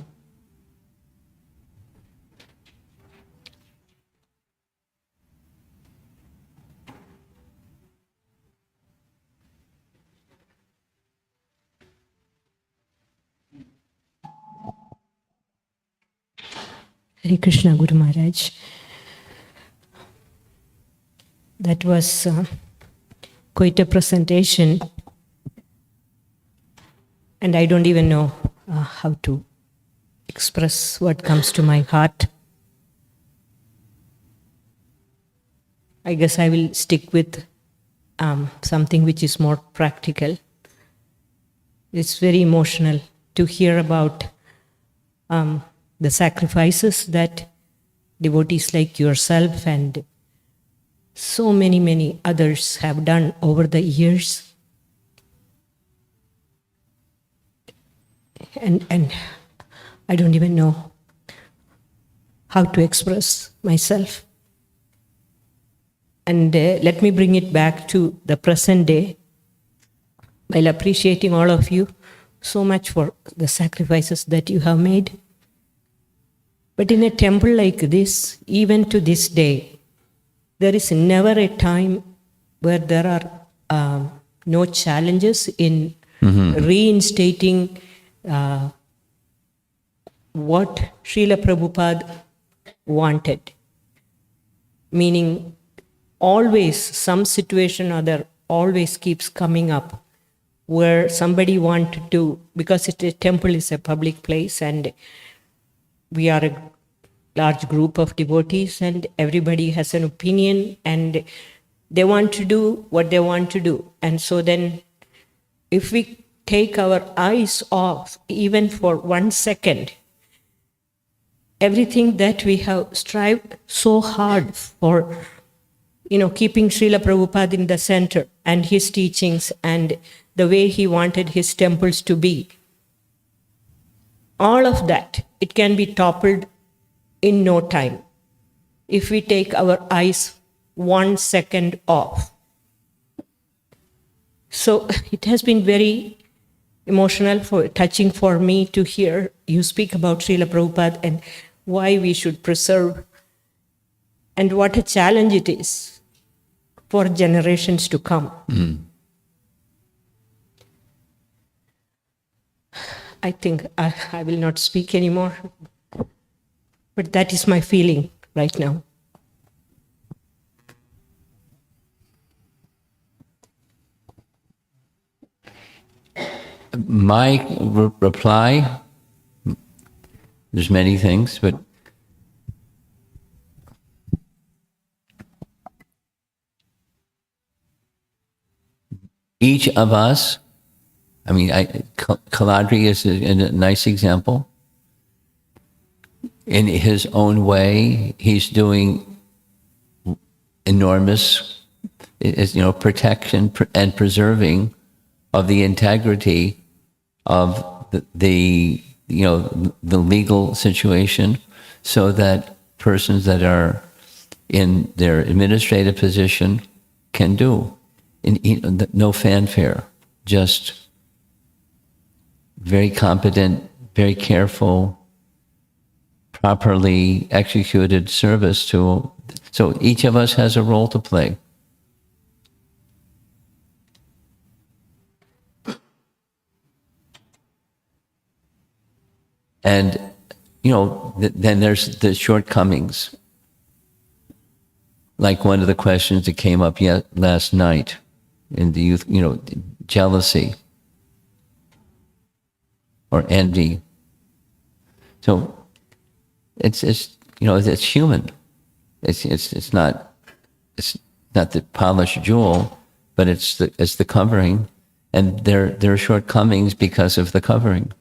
Hare Krishna, Guru Maharaj. That was quite a presentation, and I don't even know how to express what comes to my heart. I guess I will stick with something which is more practical. It's very emotional to hear about the sacrifices that devotees like yourself and so many others have done over the years. And I don't even know how to express myself. And let me bring it back to the present day, while appreciating all of you so much for the sacrifices that you have made. But in a temple like this, even to this day, there is never a time where there are no challenges in reinstating what Srila Prabhupada wanted. Meaning, always some situation or other always keeps coming up where somebody wanted to, because a temple is a public place and we are a large group of devotees and everybody has an opinion and they want to do what they want to do. And so then if we take our eyes off even for 1 second, everything that we have strived so hard for, keeping Srila Prabhupada in the center and his teachings and the way he wanted his temples to be, all of that, it can be toppled in no time if we take our eyes 1 second off. So it has been very emotional, touching for me to hear you speak about Srila Prabhupada and why we should preserve, and what a challenge it is for generations to come. I think I will not speak anymore, but that is my feeling right now. My reply, there's many things, but each of us, Kaladri is a nice example. In his own way, he's doing enormous, protection and preserving of the integrity of the legal situation, so that persons that are in their administrative position can do. No fanfare, just very competent, very careful, properly executed service so each of us has a role to play. And, then there's the shortcomings. Like one of the questions that came up last night in the youth, jealousy or envy. So it's human. It's not the polished jewel, but it's the covering, and there are shortcomings because of the covering.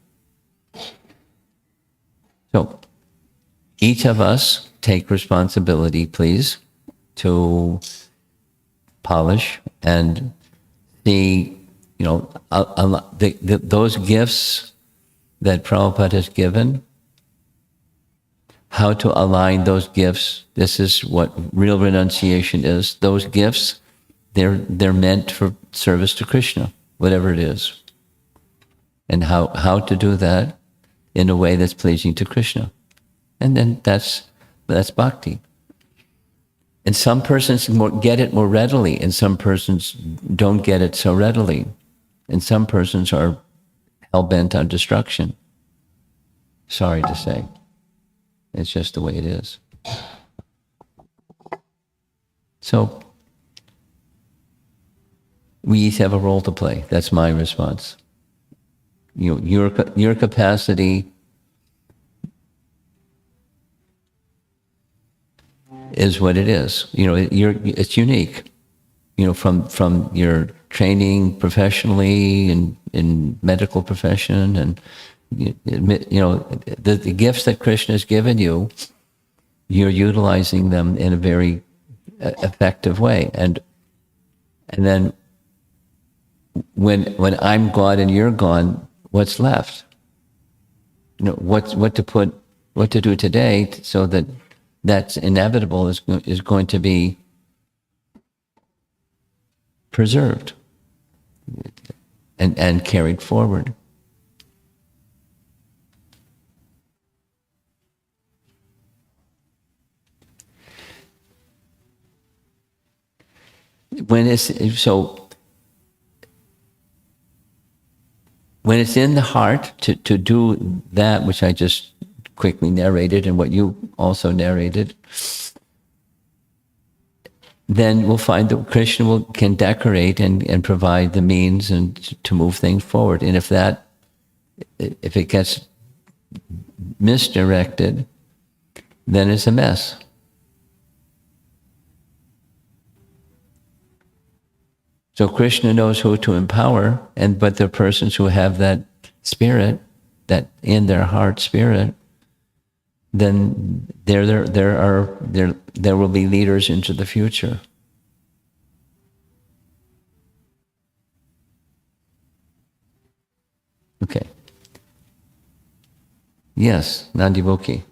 So each of us take responsibility, please, to polish and see, those gifts that Prabhupada has given, how to align those gifts. This is what real renunciation is. Those gifts, they're meant for service to Krishna, whatever it is. And how to do that in a way that's pleasing to Krishna. And then that's bhakti. And some persons get it more readily, and some persons don't get it so readily. And some persons are hell-bent on destruction. Sorry to say. It's just the way it is. So, we each have a role to play. That's my response. Your capacity is what it is. You know, it's unique. You know, from your training professionally and in medical profession, and you know, the gifts that Krishna has given you, you're utilizing them in a very effective way. And then when I'm gone and you're gone, what's left? You know, what to do today so that that's inevitable is going to be preserved and carried forward. When it's in the heart to do that which I just quickly narrated and what you also narrated, then we'll find that Krishna can decorate and provide the means and to move things forward. And if it gets misdirected, then it's a mess. So Krishna knows who to empower, but the persons who have that spirit, that in their heart spirit, then there will be leaders into the future. Okay. Yes, Nandivoki.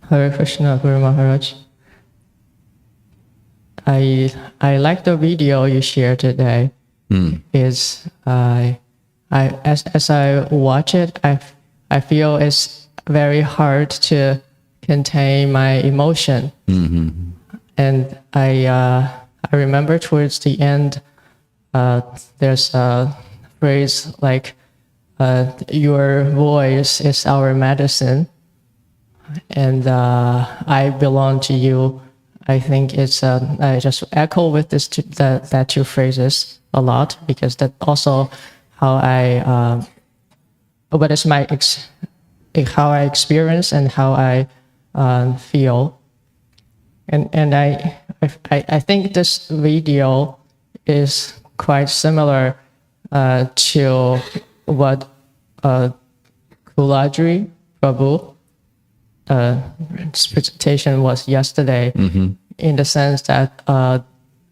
Hare Krishna, Guru Maharaj. I like the video you shared today. As I watch it, I feel it's very hard to contain my emotion. Mm-hmm. And I remember towards the end, there's a phrase like, "Your voice is our medicine." And I belong to you. I think it's I just echo with that two phrases a lot, because that also how what is how I experience and how I feel. And I think this video is quite similar to what Kuladri Prabhu presentation was yesterday, in the sense that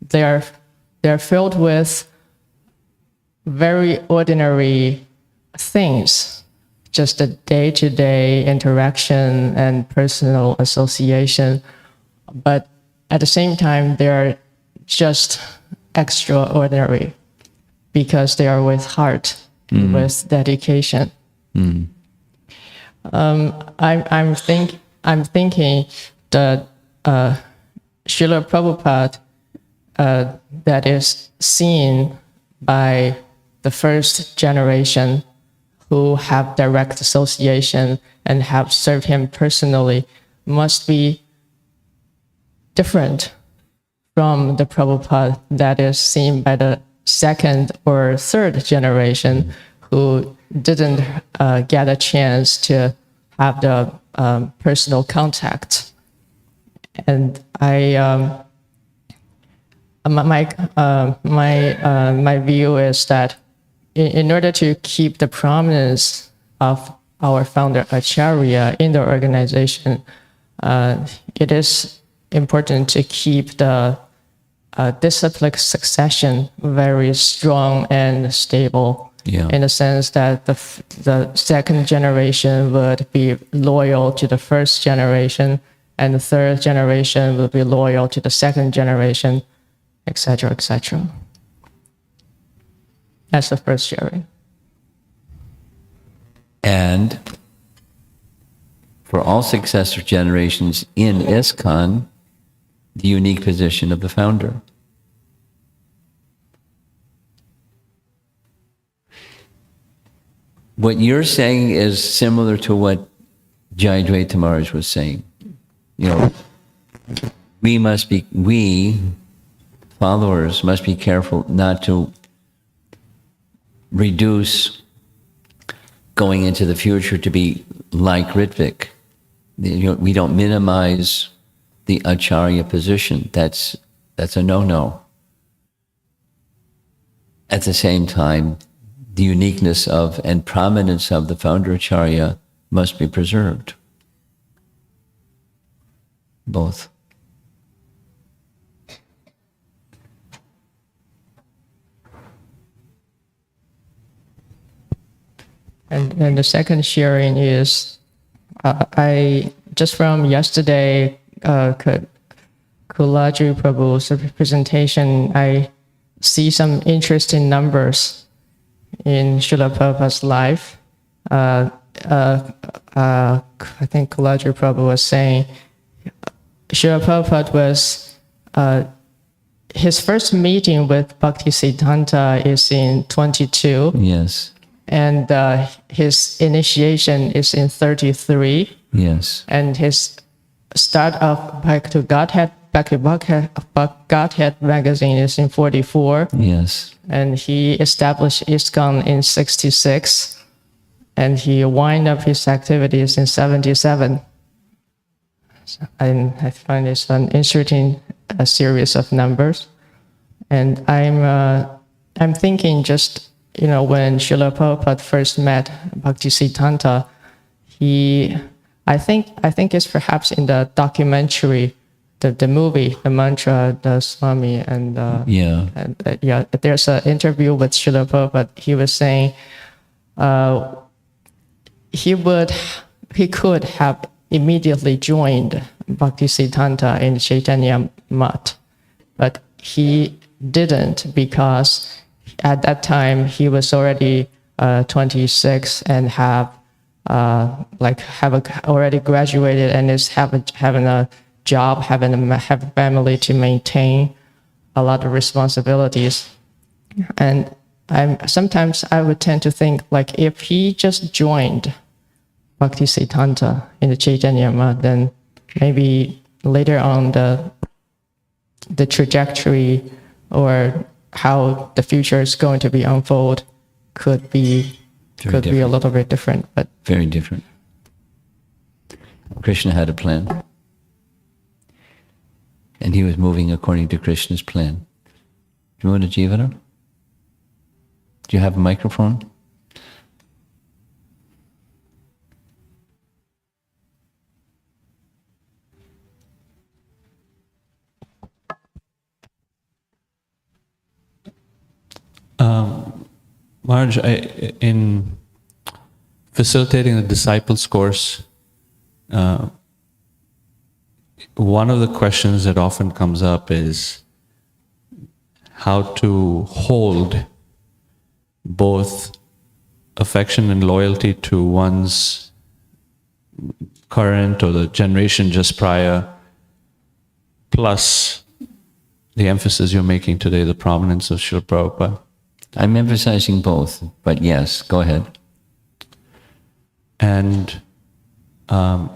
they're filled with very ordinary things, just a day-to-day interaction and personal association, but at the same time they're just extraordinary because they are with heart, with dedication. I'm thinking that Srila Prabhupada that is seen by the first generation who have direct association and have served him personally must be different from the Prabhupada that is seen by the second or third generation who didn't get a chance to have the personal contact. And my view is that in order to keep the prominence of our founder Acharya in the organization, it is important to keep the disciplic succession very strong and stable. Yeah. In the sense that the second generation would be loyal to the first generation, and the third generation will be loyal to the second generation, etc., etc. That's the first sharing. And for all successor generations in ISKCON, the unique position of the founder. What you're saying is similar to what Jayadvaita Maharaj was saying. We followers must be careful not to reduce going into the future to be like Ritvik. We don't minimize the Acharya position. That's a no-no. At the same time, the uniqueness of and prominence of the founder Acharya must be preserved. Both. And the second sharing is, I just from yesterday, Kulaji Prabhu's presentation, I see some interesting numbers in Srila Prabhupada's life. I think Kulaji Prabhu was saying, Srila Prabhupada was, his first meeting with Bhaktisiddhanta is in 22. Yes. And his initiation is in 33. Yes. And his start of Back to Godhead magazine is in 44. Yes. And he established ISKCON in 66. And he wind up his activities in 77. And I find it's an interesting series of numbers. And I'm thinking just, when Srila Prabhupada first met Bhaktisiddhanta, I think it's perhaps in the documentary, the movie, the mantra, the Swami, and there's an interview with Srila Prabhupada. He was saying he could have immediately joined Bhaktisiddhanta in Chaitanya Mat, but he didn't because at that time he was already 26 and already graduated and is having a job, have a family to maintain, a lot of responsibilities. And sometimes I would tend to think like if he just joined Bhaktisiddhanta in the Chaitanya Mat, then maybe later on the trajectory or how the future is going to be unfold could be a little bit different, but very different. Krishna had a plan, and he was moving according to Krishna's plan. Do you want a jivana? Do you have a microphone? Maharaj, in facilitating the disciples course, one of the questions that often comes up is how to hold both affection and loyalty to one's current or the generation just prior, plus the emphasis you're making today, the prominence of Srila Prabhupada. I'm emphasizing both, but yes, go ahead. And the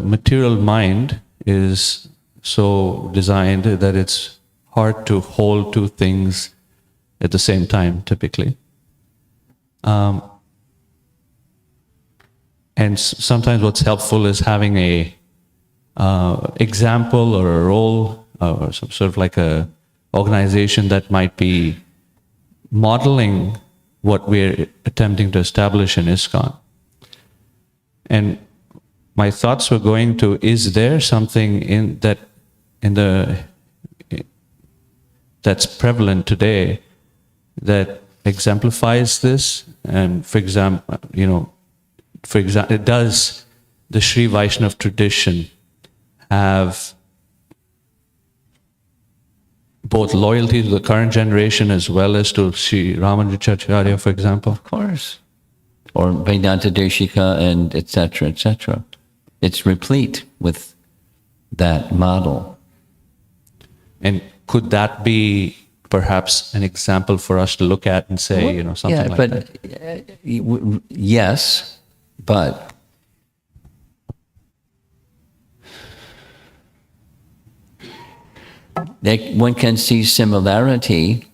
material mind is so designed that it's hard to hold two things at the same time, typically. And sometimes what's helpful is having a example or a role or some sort of like a organization that might be modeling what we're attempting to establish in ISKCON. And my thoughts were going to, is there something that's prevalent today that exemplifies this? And for example, does the Sri Vaishnav tradition have both loyalty to the current generation as well as to Sri Ramanujacharya, for example? Of course. Or Vedanta Deshika and etc., etc. It's replete with that model. And could that be perhaps an example for us to look at and say, something like that? Yes, But one can see similarity,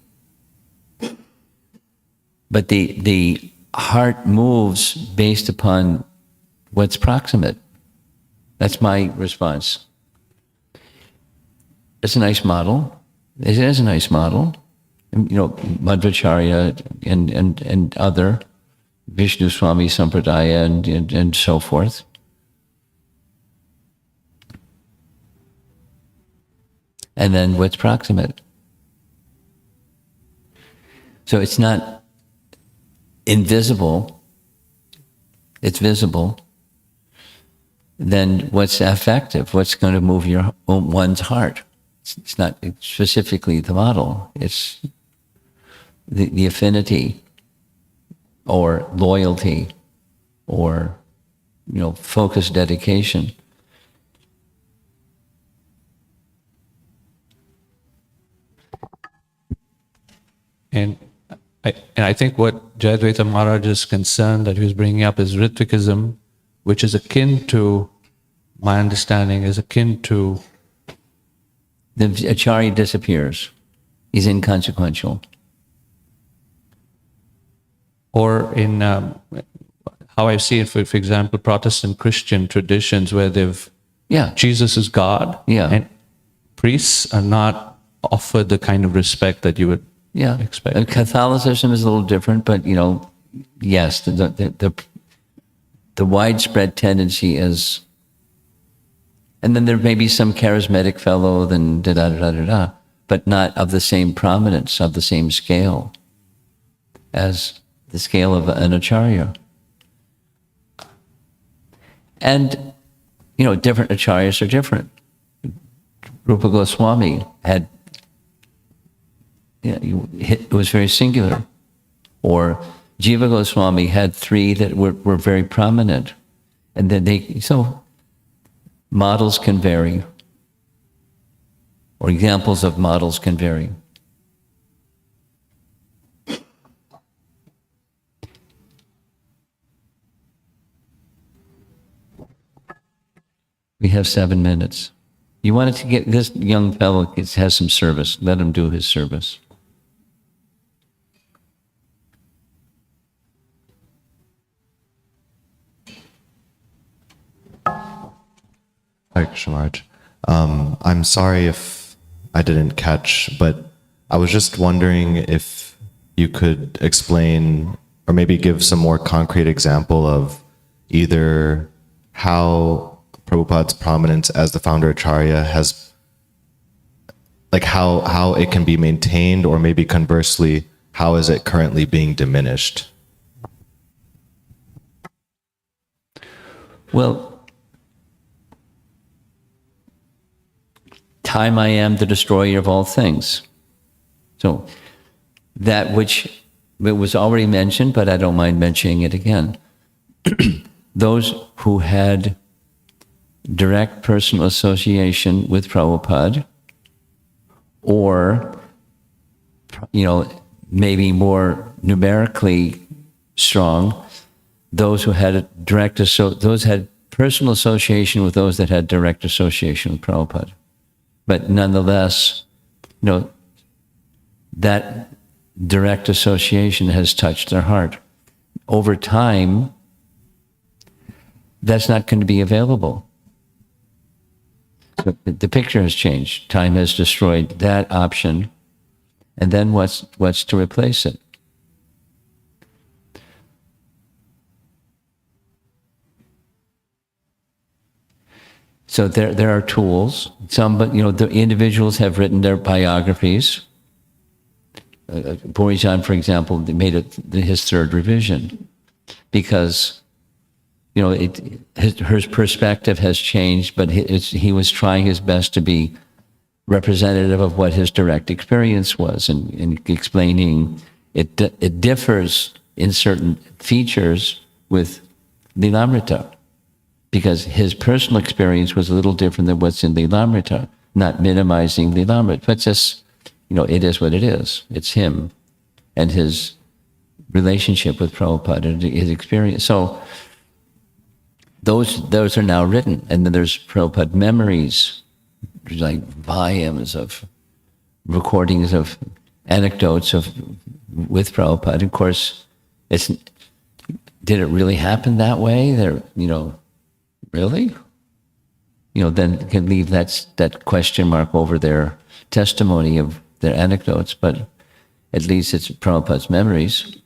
but the heart moves based upon what's proximate. That's my response. It's a nice model. It is a nice model. You know, Madhvacharya and other Vishnu Swami Sampradaya and so forth. And then what's proximate. So it's not invisible, it's visible. Then what's affective? What's going to move one's heart? It's not specifically the model. It's the affinity or loyalty or, you know, focused dedication. And I think what Jayadvaita Maharaj's concern that he was bringing up is Ritvikism, which is akin to, my understanding, is akin to... The Acharya disappears. He's inconsequential. Or in how I see it, for example, Protestant Christian traditions where Jesus is God, and priests are not offered the kind of respect that you would expect. And Catholicism is a little different, but you know, yes, the widespread tendency is, and then there may be some charismatic fellow, then but not of the same prominence, of the same scale as the scale of an acharya. And, you know, different acharyas are different. Rupa Goswami had, it was very singular. Or Jiva Goswami had three that were very prominent. And then so models can vary. Or examples of models can vary. We have 7 minutes. You wanted to get this young fellow has some service. Let him do his service. Hare Krishna Maharaj. I'm sorry if I didn't catch, but I was just wondering if you could explain or maybe give some more concrete example of either how Prabhupada's prominence as the founder Acharya has, like how it can be maintained, or maybe conversely, how is it currently being diminished? Well, time I am the destroyer of all things. So that which it was already mentioned, but I don't mind mentioning it again. Those who had direct personal association with Prabhupada, or, you know, maybe more numerically strong, those who had those had personal association with those that had direct association with Prabhupada. But nonetheless, you know, that direct association has touched their heart. Over time, that's not going to be available. So the picture has changed. Time has destroyed that option. And then what's to replace it? So there are tools. Some, but you know, the individuals have written their biographies. Borijan, for example, made it his third revision because, you know, her perspective has changed, but he was trying his best to be representative of what his direct experience was, and explaining it differs in certain features with Lilamrita, because his personal experience was a little different than what's in Lilamrita, not minimizing Lilamrita, but just, you know, it is what it is. It's him and his relationship with Prabhupada and his experience. So those are now written. And then there's Prabhupada memories, like volumes of recordings of anecdotes with Prabhupada. Of course, did it really happen that way? Really? Then can leave that question mark over their testimony of their anecdotes, but at least it's Prabhupada's memories.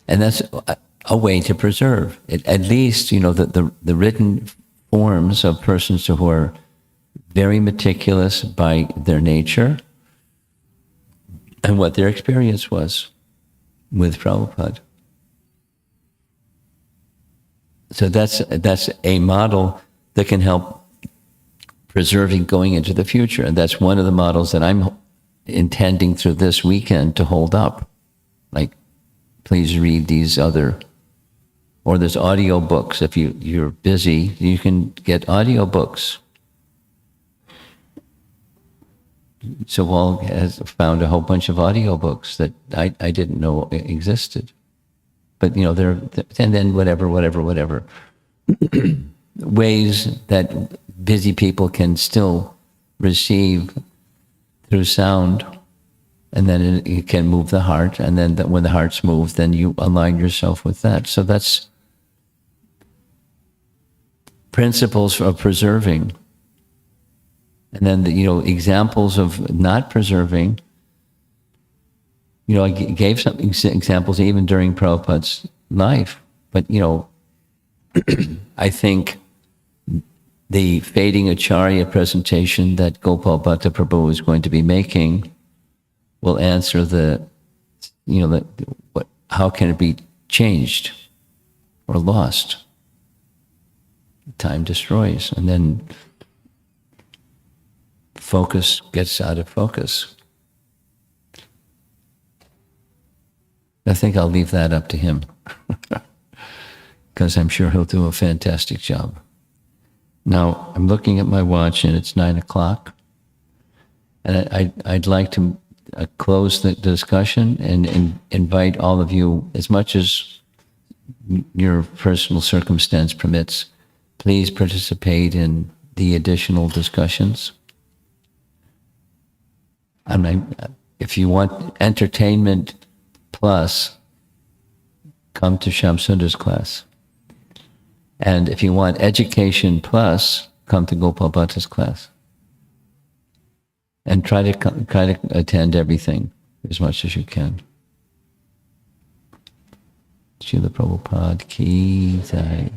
And that's a way to preserve it. At least, the written forms of persons who are very meticulous by their nature and what their experience was with Prabhupada. So that's a model that can help preserving going into the future. And that's one of the models that I'm intending through this weekend to hold up. Like, please read these or there's audio books. If you're busy, you can get audio books. So Wall has found a whole bunch of audio books that I didn't know existed. But, and then whatever. Ways that busy people can still receive through sound, and then it can move the heart, and then when the heart's moved, then you align yourself with that. So that's principles of preserving. And then examples of not preserving. I gave some examples even during Prabhupada's life, but I think the fading Acharya presentation that Gopal Bhatta Prabhu is going to be making will answer how can it be changed or lost? Time destroys, and then focus gets out of focus. I think I'll leave that up to him, because I'm sure he'll do a fantastic job. Now, I'm looking at my watch, and it's 9:00, and I'd like to close the discussion and invite all of you, as much as your personal circumstance permits, please participate in the additional discussions. If you want entertainment plus, come to Shamsundar's class. And if you want education plus, come to Gopal Bhatta's class. And try to attend everything as much as you can. Srila Prabhupada ki jai.